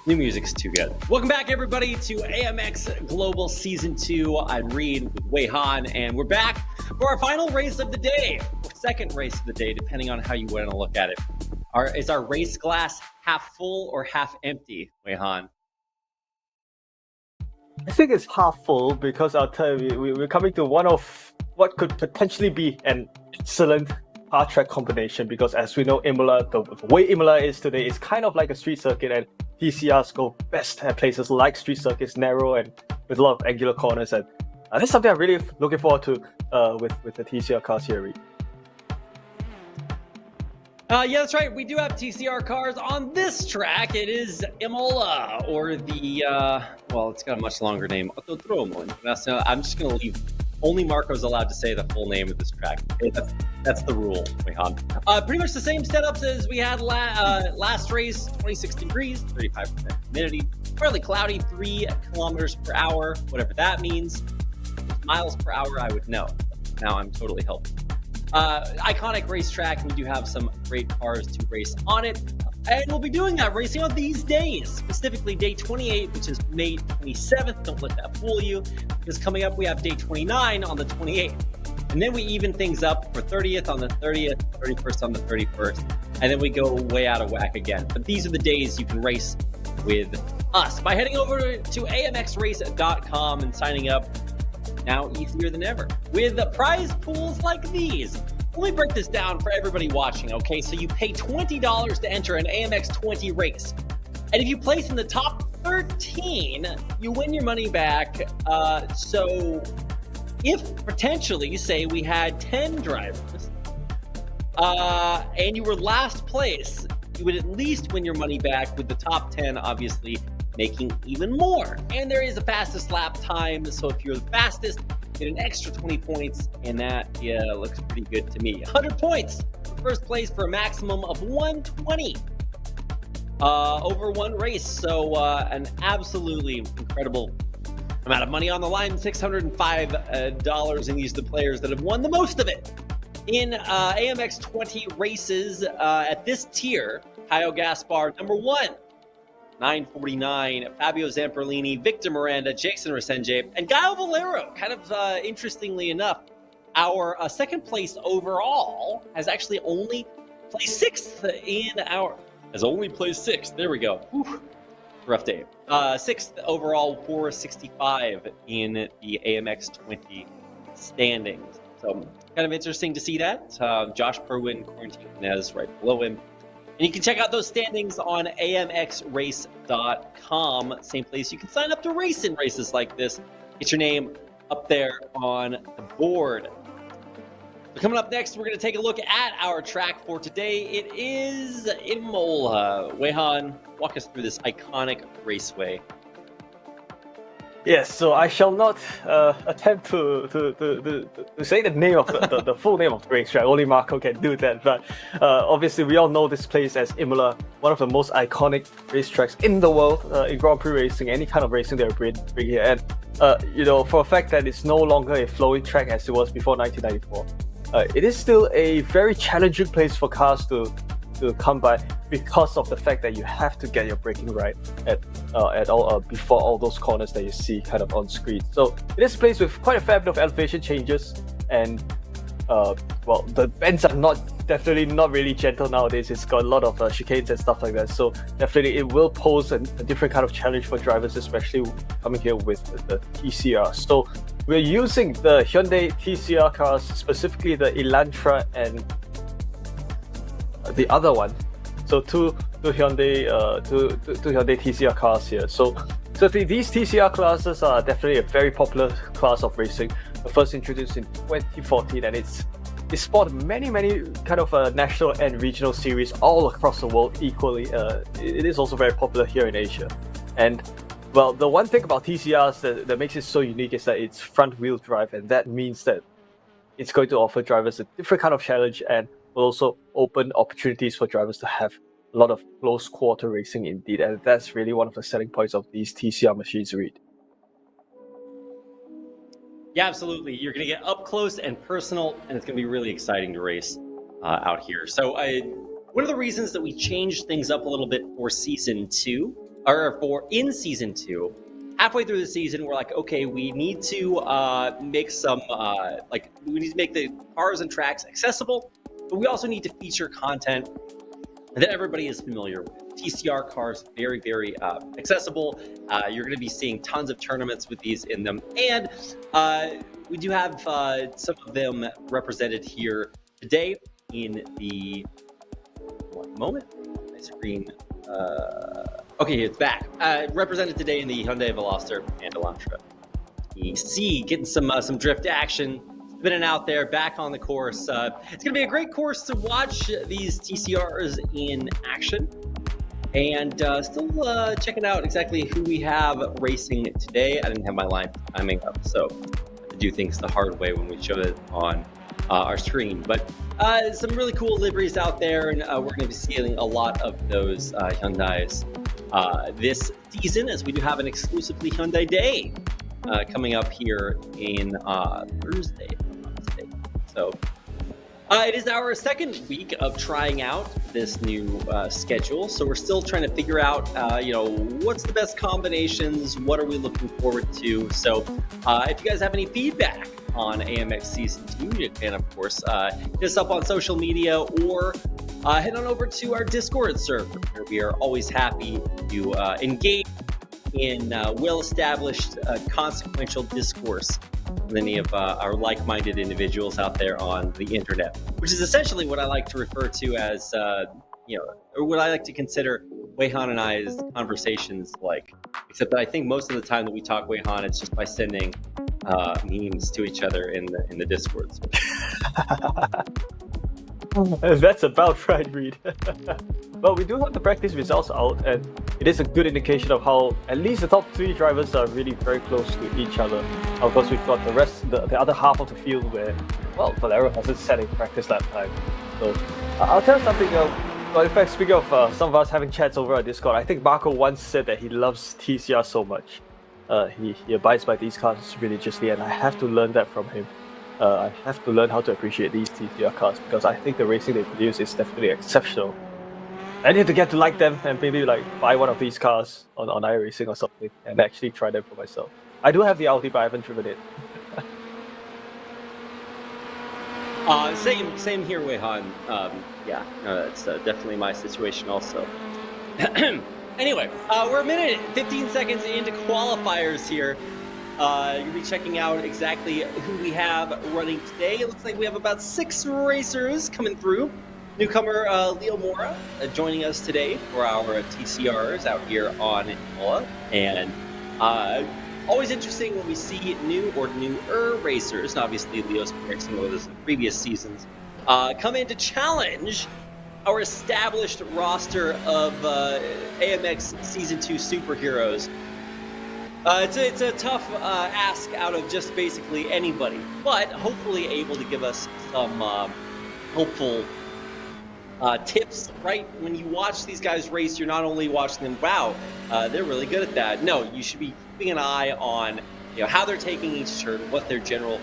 New music's too good. Welcome back, everybody, to AMX Global Season 2. I'm Reed with Wei Han, and we're back for our final race of the day, or second race of the day, depending on how you want to look at it. Is our race glass half full or half empty, Wei Han? I think it's half full because I'll tell you, we're coming to one of what could potentially be an excellent hard track combination, because as we know, Imola, the way Imola is today, is kind of like a street circuit, and TCRs go best at places like street circuits, narrow and with a lot of angular corners, and that's something I'm really looking forward to with the TCR cars here, Reed. Yeah, that's right. We do have TCR cars on this track. It is Imola, or the, well, it's got a much longer name, Autodromo. I'm just going to leave. Only Marco's allowed to say the full name of this track. That's the rule, Wei-Han. Pretty much the same setups as we had last race. 26 degrees, 35% humidity, fairly cloudy, 3 kilometers per hour, whatever that means. Miles per hour, I would know. Now I'm totally helped. Iconic racetrack. We do have some great cars to race on it. And we'll be doing that racing on these days, specifically day 28, which is May 27th. Don't let that fool you, because coming up we have day 29 on the 28th. And then we even things up for 30th on the 30th, 31st on the 31st, and then we go way out of whack again. But these are the days you can race with us by heading over to amxrace.com and signing up. Now easier than ever with prize pools like these. Let me break this down for everybody watching, okay? So you pay $20 to enter an AMX 20 race. And if you place in the top 13, you win your money back. So if potentially, say we had 10 drivers, and you were last place, you would at least win your money back, with the top 10 obviously making even more. And there is a fastest lap time, so if you're the fastest, get an extra 20 points, and that looks pretty good to me. 100 points for first place for a maximum of 120 over one race. So an absolutely incredible amount of money on the line. $605, and these are the players that have won the most of it in AMX 20 races at this tier. Caio Gaspar, number 1. 949, Fabio Zamperlini, Victor Miranda, Jason Resenge, and Gaio Valero. Kind of interestingly enough, our second place overall has actually only placed sixth in our... Has only placed sixth. There we go. Whew. Rough day. Sixth overall, 465 in the AMX 20 standings. So kind of interesting to see that. Josh Perwin, Quarantine Inez right below him. And you can check out those standings on amxrace.com. Same place you can sign up to race in races like this. Get your name up there on the board. So coming up next, we're going to take a look at our track for today. It is Imola. Wei-Han, walk us through this iconic raceway. Yes, so I shall not attempt to say the name of the full name of the racetrack. Only Marco can do that. But obviously, we all know this place as Imola, one of the most iconic racetracks in the world in Grand Prix racing, any kind of racing they bring here. And for a fact that it's no longer a flowing track as it was before 1994, it is still a very challenging place for cars to come by, because of the fact that you have to get your braking right at all before all those corners that you see kind of on screen. So it is a place with quite a fair bit of elevation changes, and the bends are definitely not really gentle nowadays. It's got a lot of chicanes and stuff like that. So definitely it will pose a different kind of challenge for drivers, especially coming here with the TCR. So we're using the Hyundai TCR cars, specifically the Elantra and the other one. So two Hyundai TCR cars here. So these TCR classes are definitely a very popular class of racing. First introduced in 2014, and it's spawned many kind of national and regional series all across the world equally. It is also very popular here in Asia. And well, the one thing about TCRs that makes it so unique is that it's front wheel drive, and that means that it's going to offer drivers a different kind of challenge, and will also open opportunities for drivers to have a lot of close quarter racing indeed. And that's really one of the selling points of these TCR machines, Reed. Yeah, absolutely. You're going to get up close and personal, and it's going to be really exciting to race out here. So one of the reasons that we changed things up a little bit for Season 2 or for in season 2. Halfway through the season, we're like, okay, we need to make some we need to make the cars and tracks accessible, but we also need to feature content that everybody is familiar with. TCR cars, very, very accessible. You're going to be seeing tons of tournaments with these in them, and we do have some of them represented here today in the one moment. My screen. Okay, it's back. Represented today in the Hyundai Veloster and Elantra. You see, getting some drift action, spinning out there, back on the course. It's going to be a great course to watch these TCRs in action. And still checking out exactly who we have racing today. I didn't have my line timing up, so I have to do things the hard way when we show it on our screen. But some really cool liveries out there, and we're going to be seeing a lot of those Hyundais this season, as we do have an exclusively Hyundai Day coming up here in Thursday, if I'm not mistaken. So it is our second week of trying out this new schedule, so we're still trying to figure out, what's the best combinations, what are we looking forward to. So if you guys have any feedback on AMX Season 2, you can, of course, hit us up on social media or head on over to our Discord server, where we are always happy to engage in well-established, consequential discourse with any of our like-minded individuals out there on the internet, which is essentially what I like to refer to as, or what I like to consider Weihan and I's conversations like. Except that I think most of the time that we talk Weihan, it's just by sending memes to each other in the Discord. That's about right, Reed. Well, we do have the practice results out, and it is a good indication of how at least the top 3 drivers are really very close to each other. Of course, we've got the rest, the other half of the field where, well, Valero hasn't set a practice that time. So I'll tell you something. Well, in fact, speaking of some of us having chats over our Discord, I think Marco once said that he loves TCR so much. He abides by these cars religiously, and I have to learn that from him. I have to learn how to appreciate these TCR cars, because I think the racing they produce is definitely exceptional. I need to get to like them and maybe buy one of these cars on iRacing or something and actually try them for myself. I do have the Audi, but I haven't driven it. Same here, Weihan. That's definitely my situation also. Anyway, we're a minute 15 seconds into qualifiers here. You'll be checking out exactly who we have running today. It looks like we have about 6 racers coming through. Newcomer Leo Mora joining us today for our TCRs out here on Imola. And always interesting when we see new or newer racers, and obviously Leo's been racing with us in previous seasons, come in to challenge our established roster of AMX Season 2 superheroes. It's a tough ask out of just basically anybody, but hopefully able to give us some helpful tips, right? When you watch these guys race, you're not only watching them, wow, they're really good at that. No, you should be keeping an eye on how they're taking each turn, what their general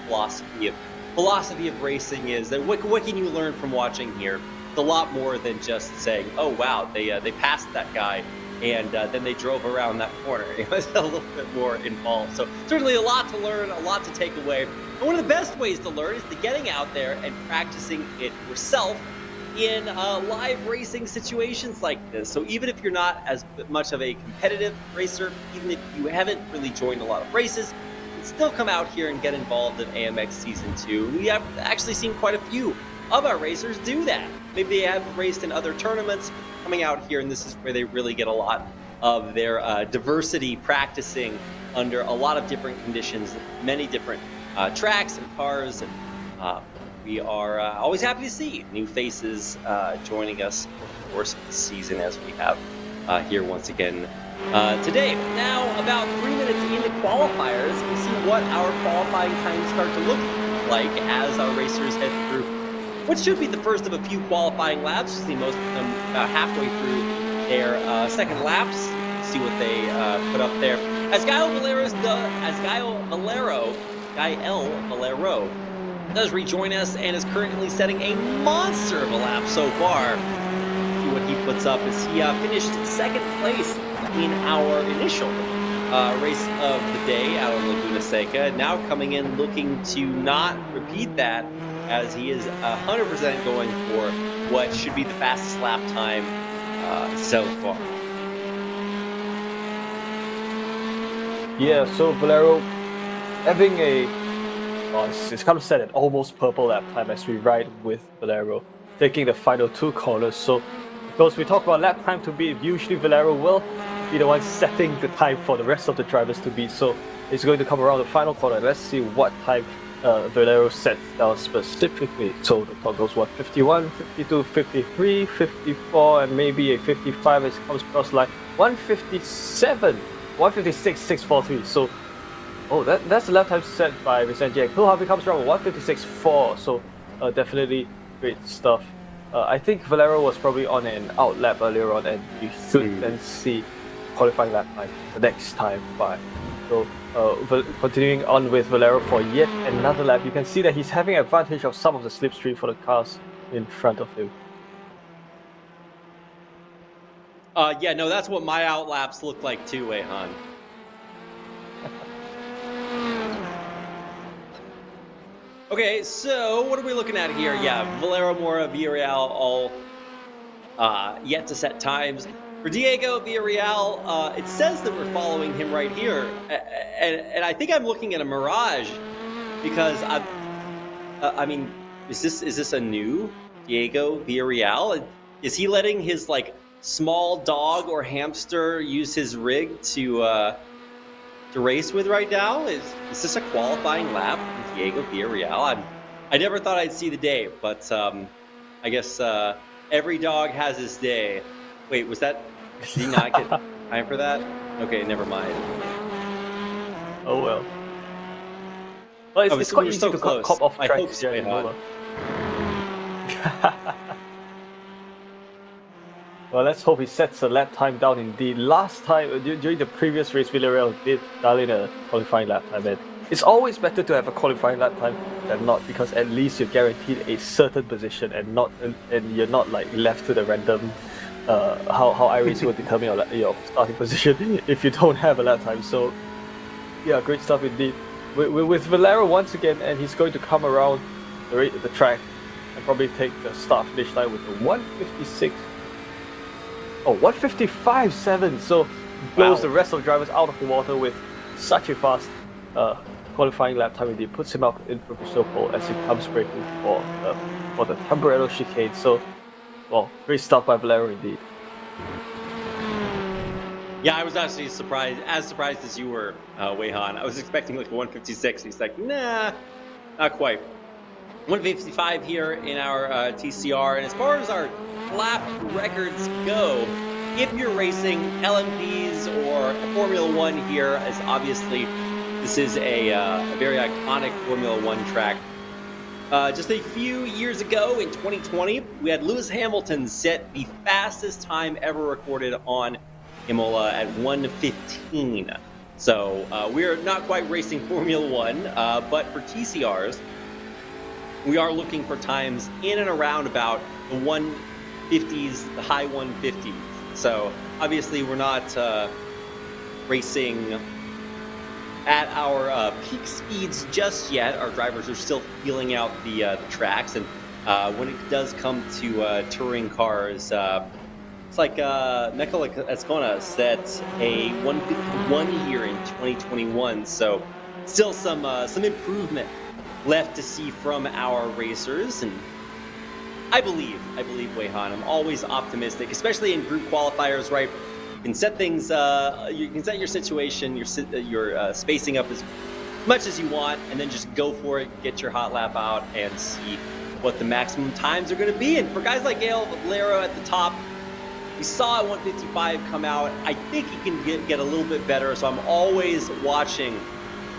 philosophy of racing is. That what can you learn from watching here? It's a lot more than just saying, oh wow, they passed that guy and then they drove around that corner. It's a little bit more involved. So certainly a lot to learn, a lot to take away. And one of the best ways to learn is to getting out there and practicing it yourself in live racing situations like this. So even if you're not as much of a competitive racer, even if you haven't really joined a lot of races, you can still come out here and get involved in AMX Season 2. We have actually seen quite a few of our racers do that. Maybe they have raced in other tournaments, coming out here, and this is where they really get a lot of their diversity practicing under a lot of different conditions, many different tracks and cars, and we are always happy to see new faces joining us over the course of the season, as we have here once again today. Now, about 3 minutes into qualifiers, we see what our qualifying times start to look like as our racers head through what should be the first of a few qualifying laps. You see most of them about halfway through their second laps. See what they put up there. As Gael Valero does rejoin us and is currently setting a monster of a lap so far. See what he puts up as he finished second place in our initial race of the day out of Laguna Seca. Now coming in looking to not repeat that, as he is 100% going for what should be the fastest lap time so far. Yeah, so Valero having it's kind of set at almost purple lap time as we ride with Valero, taking the final 2 corners. So because we talk about lap time to beat, usually Valero will be the one setting the time for the rest of the drivers to beat. So it's going to come around the final corner. Let's see what time Valero sets down specifically. So the clock goes 51, 52, 53, 54, and maybe a 55 as it comes across line 157, 156, 643. So that's the lap time set by Vicente. Cool, Harvey comes around 156.4. So definitely great stuff. I think Valero was probably on an out lap earlier on, and you should then see qualifying lap time the next time by. So continuing on with Valero for yet another lap, you can see that he's having advantage of some of the slipstream for the cars in front of him. Yeah, no, that's what my out laps look like too, Weihan. Okay, so what are we looking at here? Yeah, Valero, Mora, Villarreal, all yet to set times. For Diego Villarreal, it says that we're following him right here, and I think I'm looking at a mirage, because I mean, is this a new Diego Villarreal? Is he letting his like small dog or hamster use his rig to race with right now? Is this a qualifying lap from Diego Villarreal? I never thought I'd see the day, but I guess every dog has his day. Wait, was that? Did he not get time for that? Okay, never mind. Oh well. Well, it's quite easy to cop off track here in Imola. Well, let's hope he sets a lap time down indeed. Last time, during the previous race, Villarreal did dial in a qualifying lap time. And it's always better to have a qualifying lap time than not, because at least you're guaranteed a certain position and you're not like left to the random how iRacing will determine your starting position if you don't have a lap time. So yeah, great stuff indeed. With Valero once again, and he's going to come around the track and probably take the start finish line with a 155.7. So blows the rest of the drivers out of the water with such a fast qualifying lap time. Indeed puts him up in professional pole as he comes breaking for the Tamburello chicane. So, well, great stuff by Valero indeed. Yeah, I was actually surprised as you were, Weihan. I was expecting like 156. He's like, nah, not quite. 155 here in our TCR. And as far as our lap records go, if you're racing LMPs or Formula One here, as obviously this is a very iconic Formula One track. Just a few years ago in 2020, we had Lewis Hamilton set the fastest time ever recorded on Imola at 1:15. So we're not quite racing Formula One, but for TCRs, we are looking for times in and around about the 150s, the high 150s. So obviously we're not racing at our peak speeds just yet. Our drivers are still feeling out the tracks, and when it does come to touring cars, it's like Nicola Escona set a 151 here in 2021. So still some improvement left to see from our racers, and I believe Weihan. I'm always optimistic, especially in group qualifiers, right? You can set things, you can set your situation, your spacing up as much as you want, and then just go for it, get your hot lap out, and see what the maximum times are going to be. And for guys like Gail Valero at the top, we saw a 155 come out. I think he can get a little bit better, so I'm always watching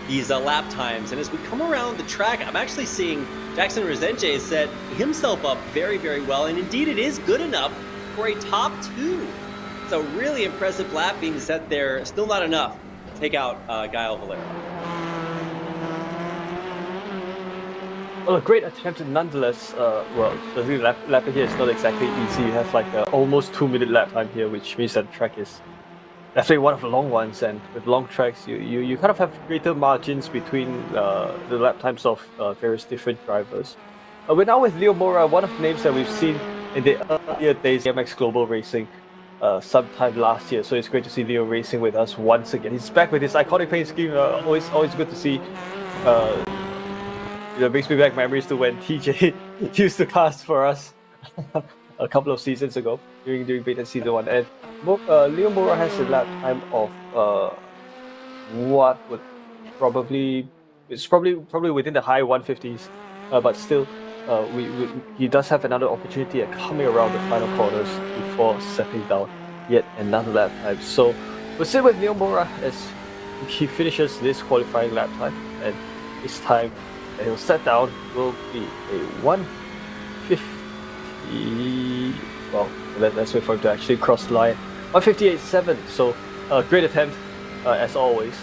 these lap times. And as we come around the track, I'm actually seeing Jackson Resenge set himself up very, very well, and indeed it is good enough for a top 2. So really impressive lap being set there. Still not enough to take out Gael Valero. Well, a great attempt nonetheless. Well, the lap here is not exactly easy. You have like almost 2-minute lap time here, which means that the track is definitely one of the long ones, and with long tracks, you kind of have greater margins between the lap times of various different drivers. We're now with Leo Mora, one of the names that we've seen in the earlier days of AMX Global Racing sometime last year. So it's great to see Leo racing with us once again. He's back with his iconic paint scheme. Always good to see. It brings me back memories to when TJ used to cast for us a couple of seasons ago during beta season 1. And Leo Mora has a lap time of what would it's probably within the high 150s, but still, he does have another opportunity at coming around the final corners before settling down yet another lap time. So we'll sit with Leo Mora as he finishes this qualifying lap time, and his time that he'll set down will be a 150. Well, let's wait for him to actually cross the line. 158.7. So great attempt as always.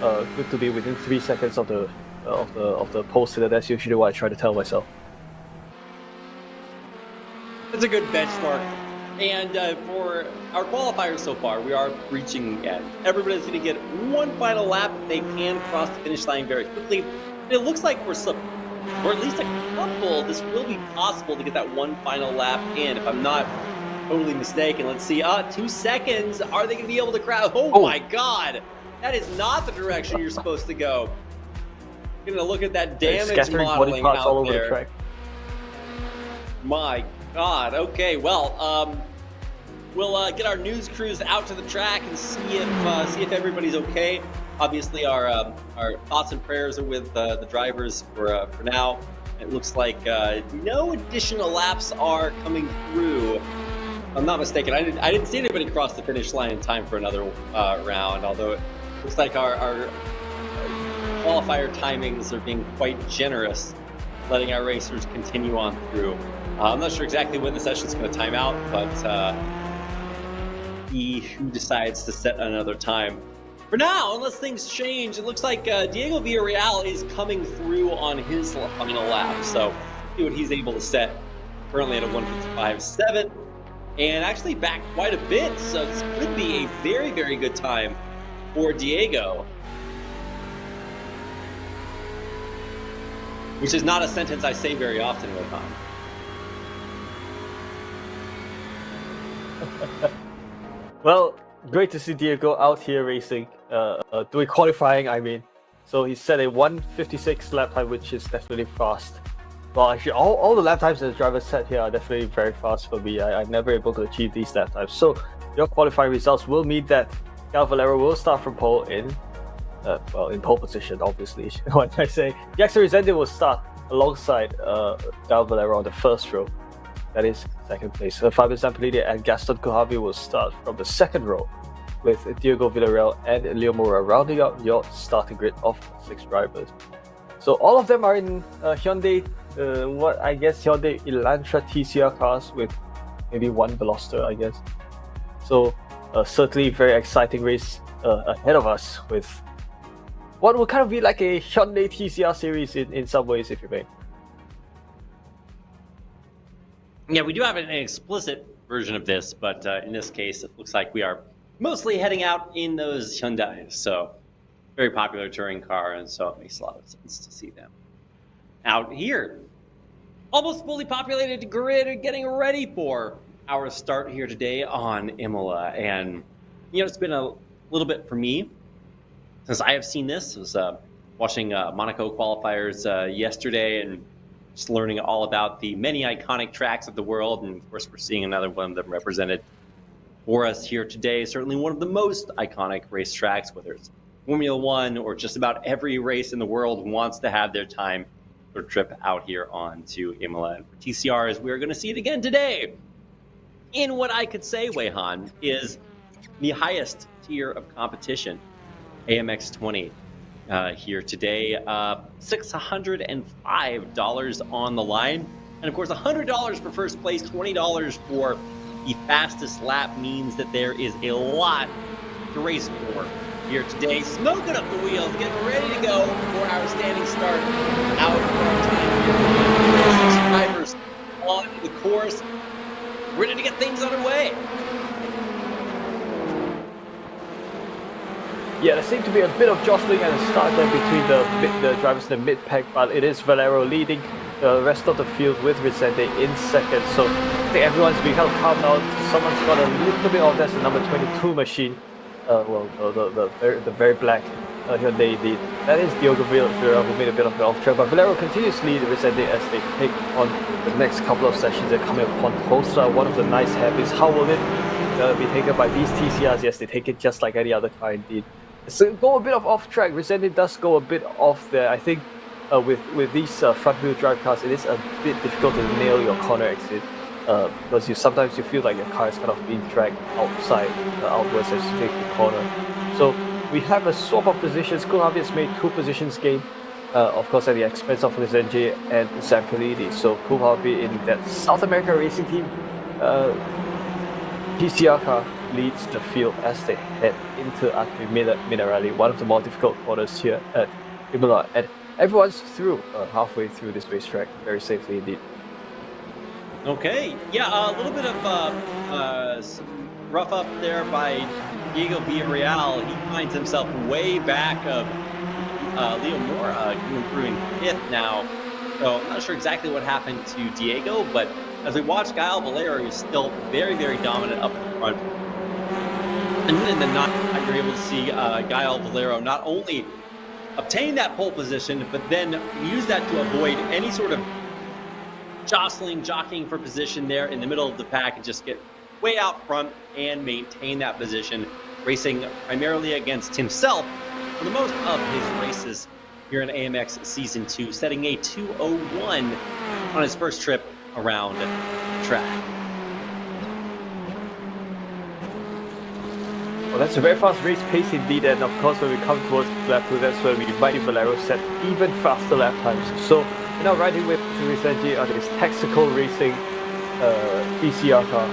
Good to be within 3 seconds of the pole sitter. That's usually what I try to tell myself. It's a good benchmark. And for our qualifiers so far, we are reaching the end. Everybody's going to get one final lap. They can cross the finish line very quickly. And it looks like or at least a couple, this will be possible to get that one final lap in. If I'm not totally mistaken, let's see. 2 seconds. Are they going to be able to crowd? Oh my God. That is not the direction you're supposed to go. You're going to look at that damage modeling out all over there. The track. My God. Okay, well, we'll get our news crews out to the track and see if everybody's okay. Obviously, our thoughts and prayers are with the drivers for now. It looks like no additional laps are coming through. If I'm not mistaken. I didn't see anybody cross the finish line in time for another round. Although it looks like our qualifier timings are being quite generous, letting our racers continue on through. I'm not sure exactly when the session's going to time out, but who decides to set another time. For now, unless things change, it looks like Diego Villarreal is coming through on his final lap. So see what he's able to set. Currently at a 155.7, and actually back quite a bit. So this could be a very, very good time for Diego. Which is not a sentence I say very often with him. Well, great to see Diego out here racing, doing qualifying, I mean. So he set a 156 lap time, which is definitely fast. Well, actually, all the lap times that the drivers set here are definitely very fast for me. I'm never able to achieve these lap times. So your qualifying results will mean that Gal Valero will start from pole in pole position, obviously. What I say, Jackson Resende will start alongside Gal Valero on the first row. That is second place. Fabio Zampellini and Gaston Kohavi will start from the second row, with Diego Villarreal and Leo Mora rounding out your starting grid of 6 drivers. So all of them are in Hyundai Hyundai Elantra TCR cars with maybe one Veloster, I guess. So certainly very exciting race ahead of us with what will kind of be like a Hyundai TCR series in some ways, if you may. Yeah, we do have an explicit version of this, but in this case, it looks like we are mostly heading out in those Hyundais. So very popular touring car, and so it makes a lot of sense to see them out here. Almost fully populated grid, getting ready for our start here today on Imola. And, it's been a little bit for me since I have seen this. I was watching Monaco qualifiers yesterday and just learning all about the many iconic tracks of the world. And, of course, we're seeing another one of them represented for us here today. Certainly one of the most iconic race tracks, whether it's Formula One or just about every race in the world wants to have their time for a trip out here on to Imola. And for TCRs, we're going to see it again today in what I could say, Weihan, is the highest tier of competition, AMX 20. Here today, $605 on the line, and of course $100 for first place, $20 for the fastest lap means that there is a lot to race for here today. Smoking up the wheels, getting ready to go for our standing start out for our time here. 6 drivers on the course, ready to get things underway. Yeah, there seemed to be a bit of jostling at the start there between the drivers in the mid-pack, but it is Valero leading the rest of the field with Vicente in second. So I think everyone's been kind of calm now. Someone's got a little bit of that's the number 22 machine. The very black here they lead. That is Diogo Villarreal who made a bit of an off track, but Valero continues to lead Vicente as they take on the next couple of sessions. They're coming upon Tosa. One of the nice habits. How will it be taken by these TCRs? Yes, they take it just like any other car indeed. So go a bit of off track. Vicente does go a bit off there. I think with these front wheel drive cars, it is a bit difficult to nail your corner exit because sometimes you feel like your car is kind of being dragged outside, outwards as you take the corner. So we have a swap of positions. Koolhavi has made 2 positions gain, of course at the expense of Lizenje and Zampellini. So Koolhavi in that South America racing team PCR car leads the field as they head into Acque Minerali, one of the more difficult corners here at Imola. And everyone's through, halfway through this racetrack, very safely indeed. Okay, yeah, a little bit of some rough up there by Diego Villarreal. He finds himself way back of Leo Mora going through in 5th now. So I'm not sure exactly what happened to Diego, but as we watch Gael Valero, he's still very, very dominant up in front. And in the night, you're able to see Gael Valero not only obtain that pole position, but then use that to avoid any sort of jostling, jockeying for position there in the middle of the pack and just get way out front and maintain that position, racing primarily against himself for the most of his races here in AMX Season 2, setting a 2:01 on his first trip around the track. Well, that's a very fast race pace indeed, and of course when we come towards lap 2, that's where we might see Valero set even faster lap times. So we're now riding with Vicente on this tactical racing PCR car,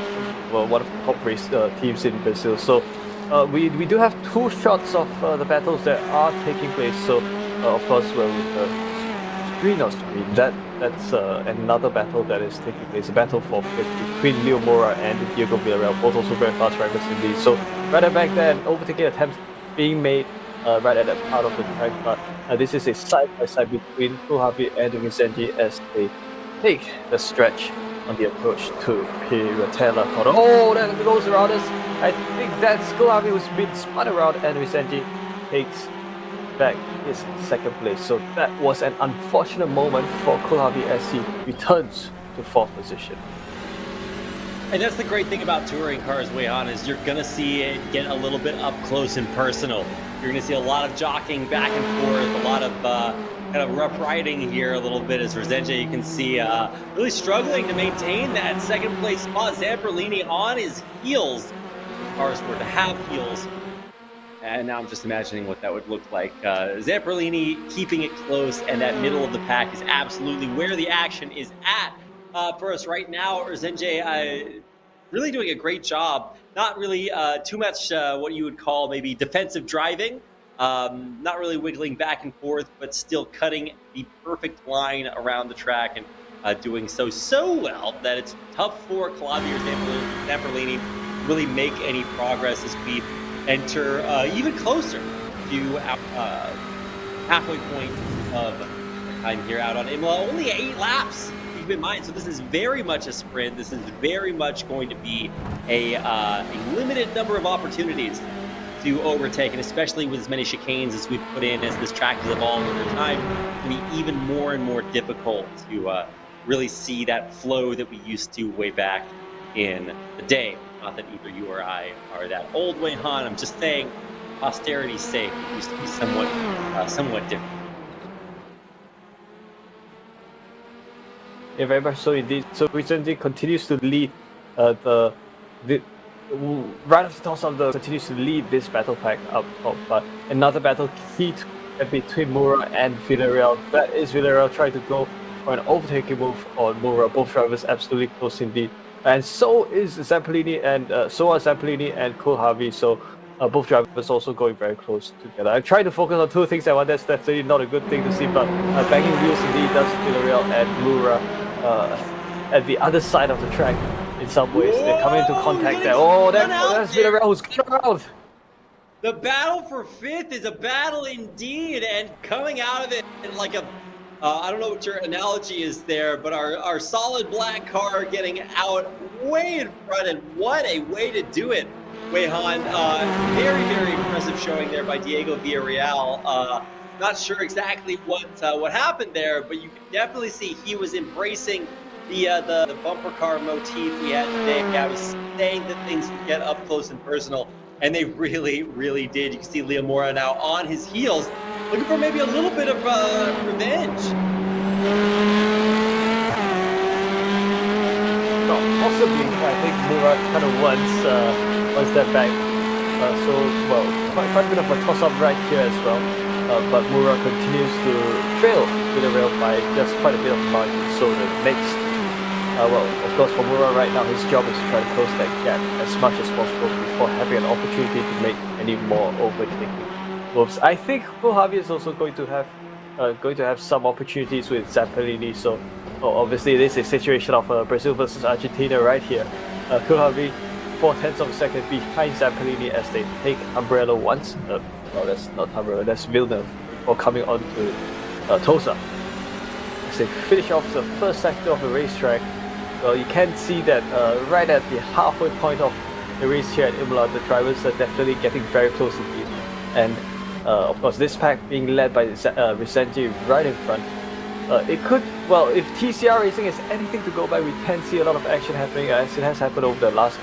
well, one of the top race teams in Brazil. So we do have 2 shots of the battles that are taking place. So of course, well, screen or screen, that's another battle that is taking place, a battle for 5th between Leo Mora and Diego Villarreal, both also very fast riders indeed. So right back there, an overtaking attempt being made right at that part of the track, but this is a side-by-side between Koolhavi and Vicente as they take the stretch on the approach to Piratella corner. Oh, that goes around us. I think that's Koolhavi who's been spun around, and Vicente takes back his second place. So that was an unfortunate moment for Koolhavi as he returns to 4th position. And that's the great thing about touring cars, Weihan, is you're gonna see it get a little bit up close and personal. You're gonna see a lot of jockeying back and forth, a lot of kind of rough riding here a little bit as Resenge, you can see really struggling to maintain that second place spot. Zamperlini on his heels. If cars were to have heels. And now I'm just imagining what that would look like. Zamperlini keeping it close, and that middle of the pack is absolutely where the action is at. For us right now, Resenge really doing a great job. Not really too much what you would call maybe defensive driving. Not really wiggling back and forth, but still cutting the perfect line around the track and doing so well that it's tough for Calabi or Zamperlini to really make any progress as we enter even closer to halfway point of time here out on Imola. Only 8 laps, keep in mind. So this is very much a sprint. This is very much going to be a limited number of opportunities to overtake, and especially with as many chicanes as we've put in as this track has evolved over time, it's going to be even more and more difficult to really see that flow that we used to way back in the day. Not that either you or I are that old, Weihan. I'm just saying, posterity's sake, it used to be somewhat different. Yeah, very much so indeed. So Vicente continues to lead right after toss up continues to lead this battle pack up top, but another battle key between Mora and Villarreal. That is Villarreal trying to go for an overtaking move on Mora. Both drivers absolutely close indeed. And so is Zamperlini and Zamperlini and Koolhavi. So both drivers also going very close together. I'm trying to focus on 2 things at once. That's definitely not a good thing to see, but banging wheels indeed does Villarreal and Mura at the other side of the track in some ways. They're coming into contact there. Oh, that's Villarreal who's cut around. The battle for fifth is a battle indeed, and coming out of it like a, I don't know what your analogy is there, but our solid black car getting out way in front, and what a way to do it, Weihan. Very, very impressive showing there by Diego Villarreal. Not sure exactly what happened there, but you can definitely see he was embracing the bumper car motif we had today. I was saying that things would get up close and personal, and they really, really did. You can see Leo Mora now on his heels, looking for maybe a little bit of revenge. No, possibly. I think Mura kind of wants that back. Well, quite a bit of a toss-up right here as well. But Mura continues to trail Villarreal by just quite a bit of margin. So the next, well, of course, for Mura right now, his job is to try to close that gap as much as possible before having an opportunity to make any more overtaking moves. I think Kohlhavi is also going to have some opportunities with Zampellini. So obviously, this is a situation of Brazil versus Argentina right here. Kohlhavi 0.4 of a second behind Zampellini as they take Umbrella once. No, that's not Umbrella, that's Villeneuve, before coming on to Tosa. As they finish off the first sector of the racetrack, well, you can see that right at the halfway point of the race here at Imola, the drivers are definitely getting very close indeed. And of course, this pack being led by Resende right in front. It could, well, if TCR Racing is anything to go by, we can see a lot of action happening as it has happened over the past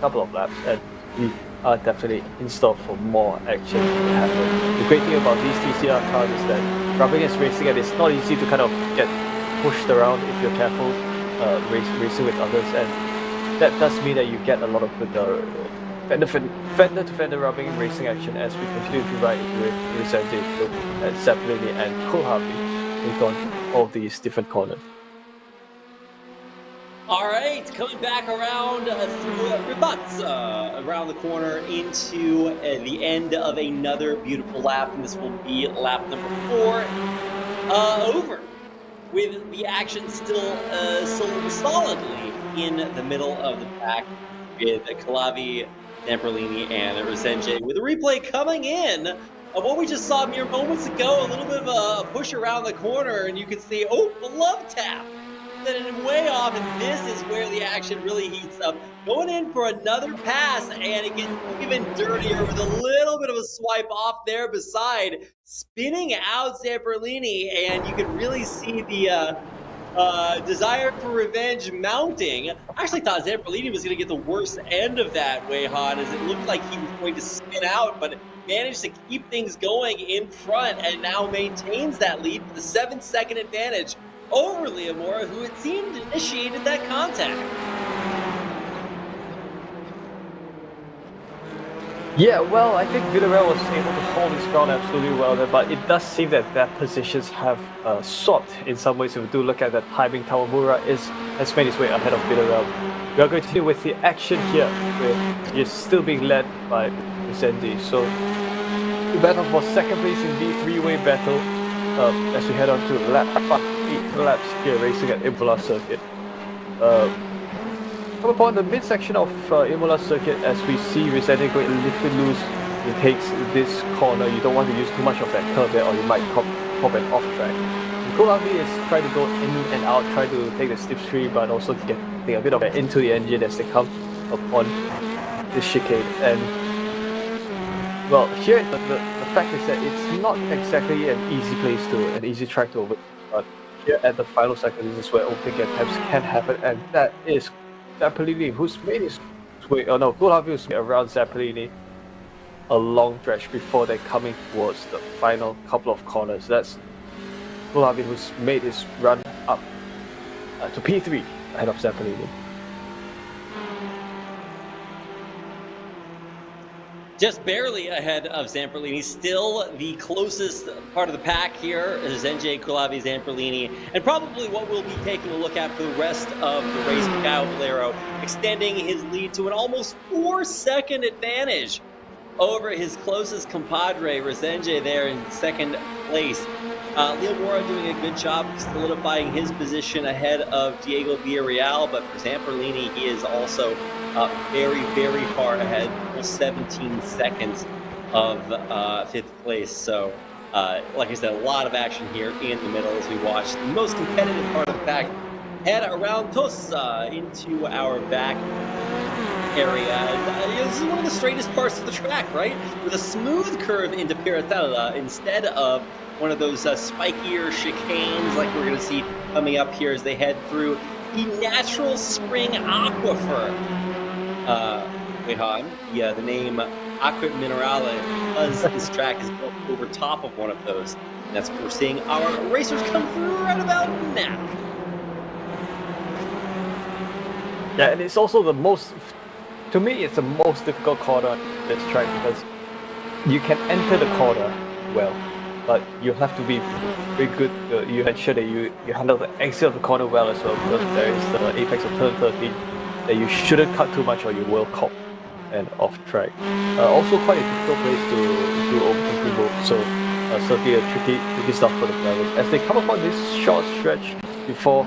couple of laps, and we are definitely in store for more action to happen. The great thing about these TCR cars is that rubbing against racing, and it's not easy to kind of get pushed around if you're careful racing with others, and that does mean that you get a lot of good fender-to-fender rubbing and racing action as we continue to ride with Resende and Zampellini and Kohlhavi on all these different corners. All right, coming back around through Ribats, around the corner into the end of another beautiful lap, and this will be lap number 4 over, with the action still so solidly in the middle of the pack with Kohlhavi, Zampellini, and Resende, with a replay coming in of what we just saw mere moments ago, a little bit of a push around the corner, and you can see, oh, the love tap. Then way off, and this is where the action really heats up. Going in for another pass, and it gets even dirtier with a little bit of a swipe off there beside, spinning out Zampellini, and you can really see the desire for revenge mounting. I actually thought Zampellini was going to get the worst end of that, Weihan, as it looked like he was going to spin out, but managed to keep things going in front and now maintains that lead with a 7-second advantage over Leo Mora, who it seemed initiated that contact. Yeah, well, I think Villarreal was able to hold his ground absolutely well there, but it does seem that their positions have swapped in some ways. If we do look at that timing, Kawamura has made his way ahead of Villarreal. We are going to continue with the action here, with he still being led by Resende. So, the battle for second place in the three-way battle as we head on to lap 8 laps here, racing at Imola circuit. Come upon the midsection of Imola circuit, as we see Resende going a little bit loose. He takes this corner. You don't want to use too much of that curve there, or you might pop an off track. Kohlhavi is trying to go in and out, trying to take the slipstream, but also getting a bit of it into the engine as they come upon this chicane. And well, here the fact is that it's not exactly an easy track to overtake, but here at the final second, this is where overtaking attempts can happen, and that is Zampellini, who's made his way, Kohlhavi was around Zampellini a long stretch before they're coming towards the final couple of corners. That's Kohlhavi who's made his run up to P3 ahead of Zampellini. Just barely ahead of Zampellini, still the closest part of the pack here is NJ, Kohlhavi, Zampellini, and probably what we'll be taking a look at for the rest of the race. Miguel Valero extending his lead to an almost 4-second advantage over his closest compadre, Resende, there in second place. Leo Mora doing a good job solidifying his position ahead of Diego Villarreal, but for Zampellini, he is also very, very far ahead, 17 seconds of 5th place. So, like I said, a lot of action here in the middle as we watch the most competitive part of the pack head around Tosa into our back area. And, this is one of the straightest parts of the track, right? With a smooth curve into Piratella instead of one of those spikier chicanes like we're going to see coming up here as they head through the natural spring aquifer. Wait, hon. Yeah, the name Aqua Minerale, because this track is built over top of one of those. And that's what we're seeing our racers come through right about now. Yeah, and it's also the most, to me, it's the most difficult corner on this track because you can enter the corner well, but you have to be very good. You ensure that you handle the exit of the corner well as well, because there is the apex of turn 13 that you shouldn't cut too much or you will cop and off track. Also quite a difficult place to do overtaking moves, so certainly a tricky stuff for the drivers as they come upon this short stretch before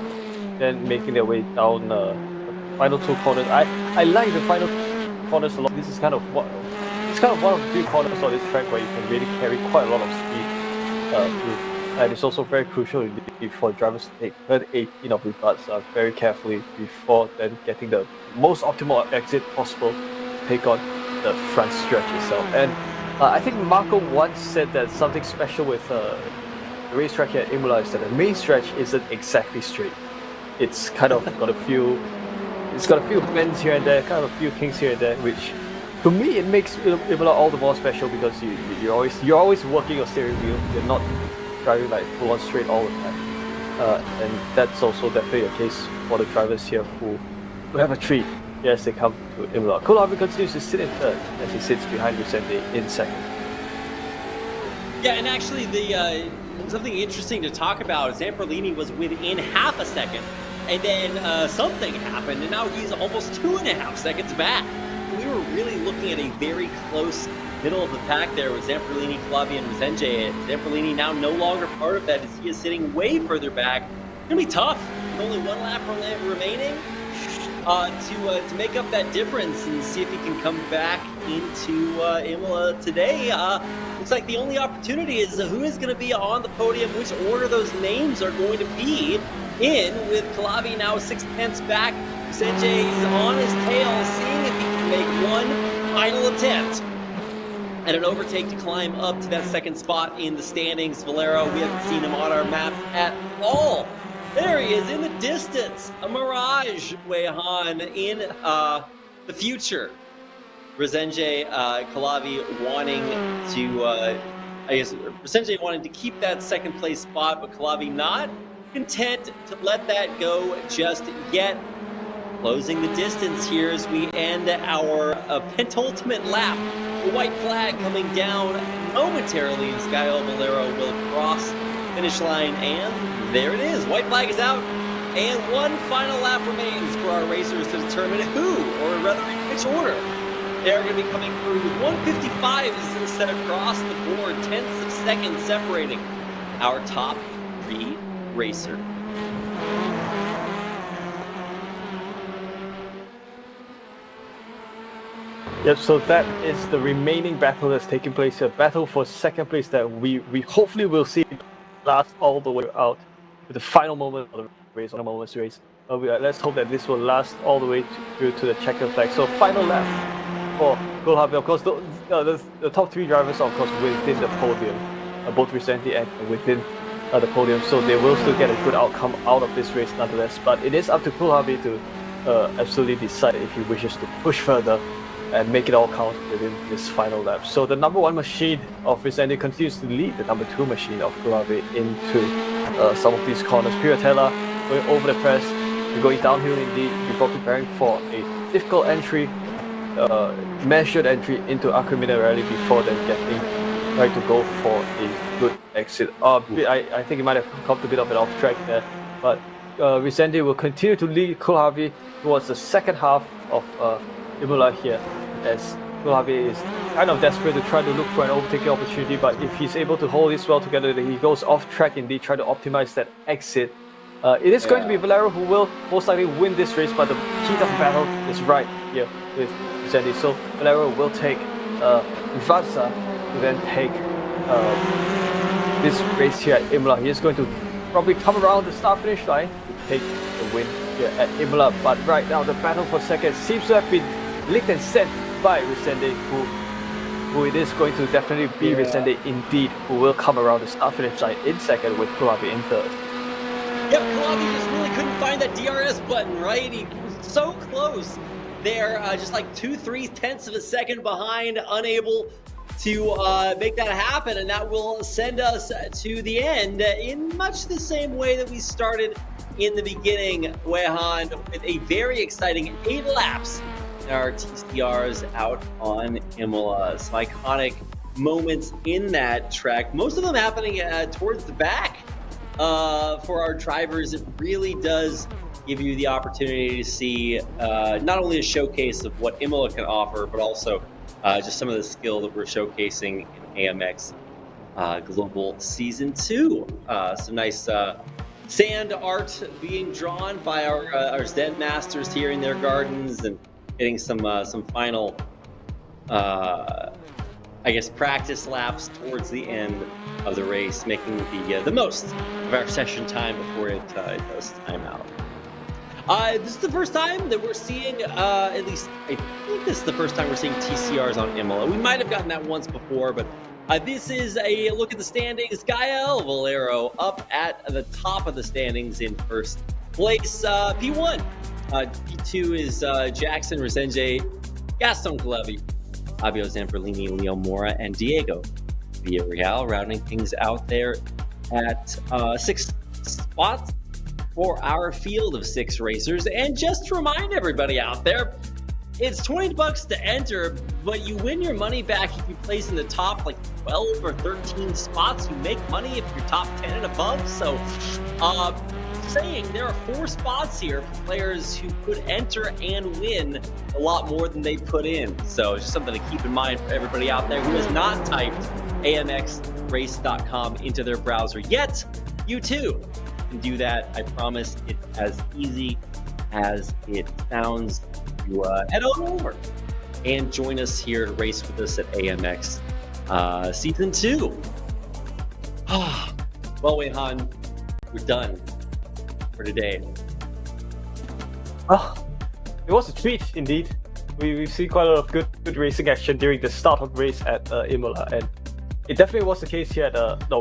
then making their way down the final 2 corners. I like the final corners a lot. This is kind of one of the few corners on this track where you can really carry quite a lot of speed through. And it's also very crucial for drivers to take turn 18 of reverse very carefully before then getting the most optimal exit possible to take on the front stretch itself. And I think Marco once said that something special with the racetrack here at Imola is that the main stretch isn't exactly straight. It's kind of got a few bends here and there, kind of a few kinks here and there, which to me it makes Imola all the more special because you're always working your steering wheel. You're not driving like full on straight all the time, and that's also definitely the case for the drivers here who have a treat as they come to Imola. Kohlhaave continues to sit in third as he sits behind Vicente in second. Yeah, and actually the something interesting to talk about is Zamperlini was within half a second, and then something happened, and now he's almost 2.5 seconds back. We were really looking at a very close middle of the pack there with Zamperlini, Kohlhaave, and Resenge. Zamperlini now no longer part of that as he is sitting way further back. It's going to be tough with only 1 lap remaining to make up that difference and see if he can come back into Imola today. Looks like the only opportunity is who is going to be on the podium, which order those names are going to be in, with Kohlhaave now 6/10 back. Resenge is on his tail, seeing if he can make one final attempt and an overtake to climb up to that second spot in the standings. Valero, we haven't seen him on our map at all. There he is in the distance, a mirage, Weihan, in the future. Resenge, Kohlhaave wanting to, Resenge wanting to keep that second place spot, but Kohlhaave not content to let that go just yet. Closing the distance here as we end our penultimate lap. The white flag coming down momentarily, and Skyho Valero will cross the finish line, and there it is. White flag is out, and one final lap remains for our racers to determine who, or rather in which order, they're going to be coming through. 155s set across the board, tenths of seconds separating our top 3 racers. Yep, so that is the remaining battle that's taking place here. Battle for second place that we hopefully will see last all the way out to the final moment of the race, on the moment's race. Let's hope that this will last all the way through to the checker flag. So final lap for Kohlhaave. Of course, the top 3 drivers are of course within the podium, both recently and within the podium. So they will still get a good outcome out of this race nonetheless. But it is up to Kohlhaave to absolutely decide if he wishes to push further and make it all count within this final lap. So the number 1 machine of Resende continues to lead the number 2 machine of Kohlhaave into some of these corners. Piratella going over the crest, going downhill indeed before preparing for a difficult entry, measured entry into Aqua Minerale before then trying to go for a good exit. I think it might have come to a bit of an off track there, but Resende will continue to lead Kohlhaave towards the second half of Imola here, as Kohlhaave is kind of desperate to try to look for an overtaking opportunity, but if he's able to hold this well together, he goes off track indeed, try to optimize that exit. It is going to be Valero who will most likely win this race, but the heat of battle is right here with Resende. So Valero will take Varsa to then take this race here at Imola. He is going to probably come around the start finish line to take the win here at Imola. But right now, the battle for second seems to have been licked and set by Resende, who it is going to definitely be Resende indeed, who will come around the start finish line in second with Kulavi in third. Yep, Kulavi just really couldn't find that DRS button, right? He was so close there, just like 2/3 of a second behind, unable to make that happen, and that will send us to the end in much the same way that we started in the beginning, Weihan, with a very exciting 8 laps in our TCRs out on Imola. Some iconic moments in that track, most of them happening towards the back for our drivers. It really does give you the opportunity to see not only a showcase of what Imola can offer, but also just some of the skill that we're showcasing in AMX Global Season 2. Some nice sand art being drawn by our Zen masters here in their gardens, and getting some final, I guess, practice laps towards the end of the race, making the most of our session time before it does time out. This is the first time that we're seeing, at least I think this is the first time we're seeing TCRs on Imola. We might have gotten that once before, but this is a look at the standings. Gael Valero up at the top of the standings in first place. P1. P2 is Jackson Resende, Gaston Calevi, Fabio Zamperlini, Leo Mora, and Diego Villarreal, rounding things out there at 6 spots for our field of 6 racers. And just to remind everybody out there, it's $20 to enter, but you win your money back if you place in the top like 12 or 13 spots. You make money if you're top 10 and above. So, saying there are 4 spots here for players who could enter and win a lot more than they put in. So it's just something to keep in mind for everybody out there who has not typed amxrace.com into their browser yet. You too can do that. I promise it's as easy as it sounds. You head on over and join us here to race with us at AMX Season 2. Well, Weihan, we're done for today. It was a treat indeed. We've seen quite a lot of good racing action during the start of race at Imola, and it definitely was the case here at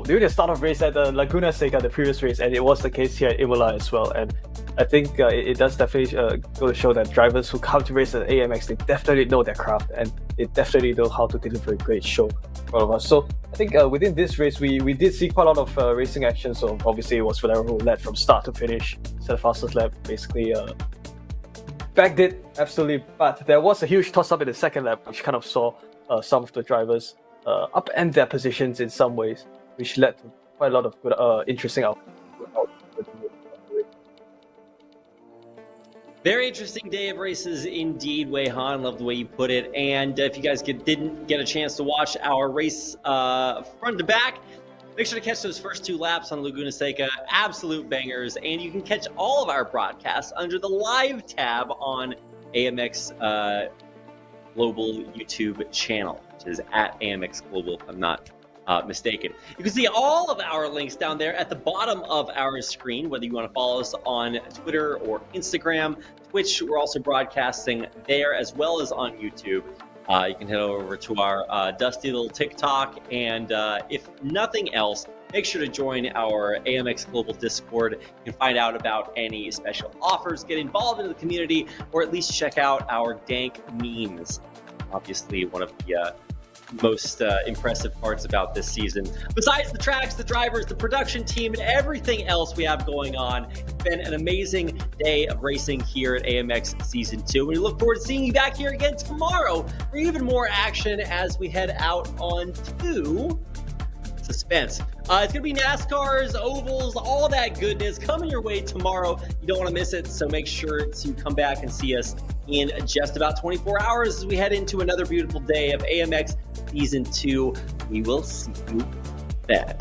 during the start of race at Laguna Seca, the previous race, and it was the case here at Imola as well. And I think it does definitely go to show that drivers who come to race at AMX, they definitely know their craft, and they definitely know how to deliver a great show for all of us. So I think within this race, we did see quite a lot of racing action. So obviously it was Valero who led from start to finish, set the fastest lap, basically bagged it, absolutely. But there was a huge toss-up in the second lap, which kind of saw some of the drivers upend their positions in some ways, which led to quite a lot of good, interesting outcomes. Very interesting day of races indeed, Weihan. Love the way you put it. And if you guys didn't get a chance to watch our race front to back, make sure to catch those first 2 laps on Laguna Seca. Absolute bangers. And you can catch all of our broadcasts under the live tab on AMX Global YouTube channel, which is at AMX Global, if I'm not mistaken. You can see all of our links down there at the bottom of our screen, whether you want to follow us on Twitter or Instagram, Twitch. We're also broadcasting there as well as on YouTube. You can head over to our dusty little TikTok, and if nothing else, make sure to join our AMX Global Discord. You can find out about any special offers, get involved in the community, or at least check out our dank memes. Obviously, one of the most impressive parts about this season. Besides the tracks, the drivers, the production team, and everything else we have going on, it's been an amazing day of racing here at AMX Season 2. We look forward to seeing you back here again tomorrow for even more action as we head out on to suspense. It's going to be NASCARs, ovals, all that goodness coming your way tomorrow. You don't want to miss it, so make sure to come back and see us in just about 24 hours as we head into another beautiful day of AMX Season 2. We will see you then.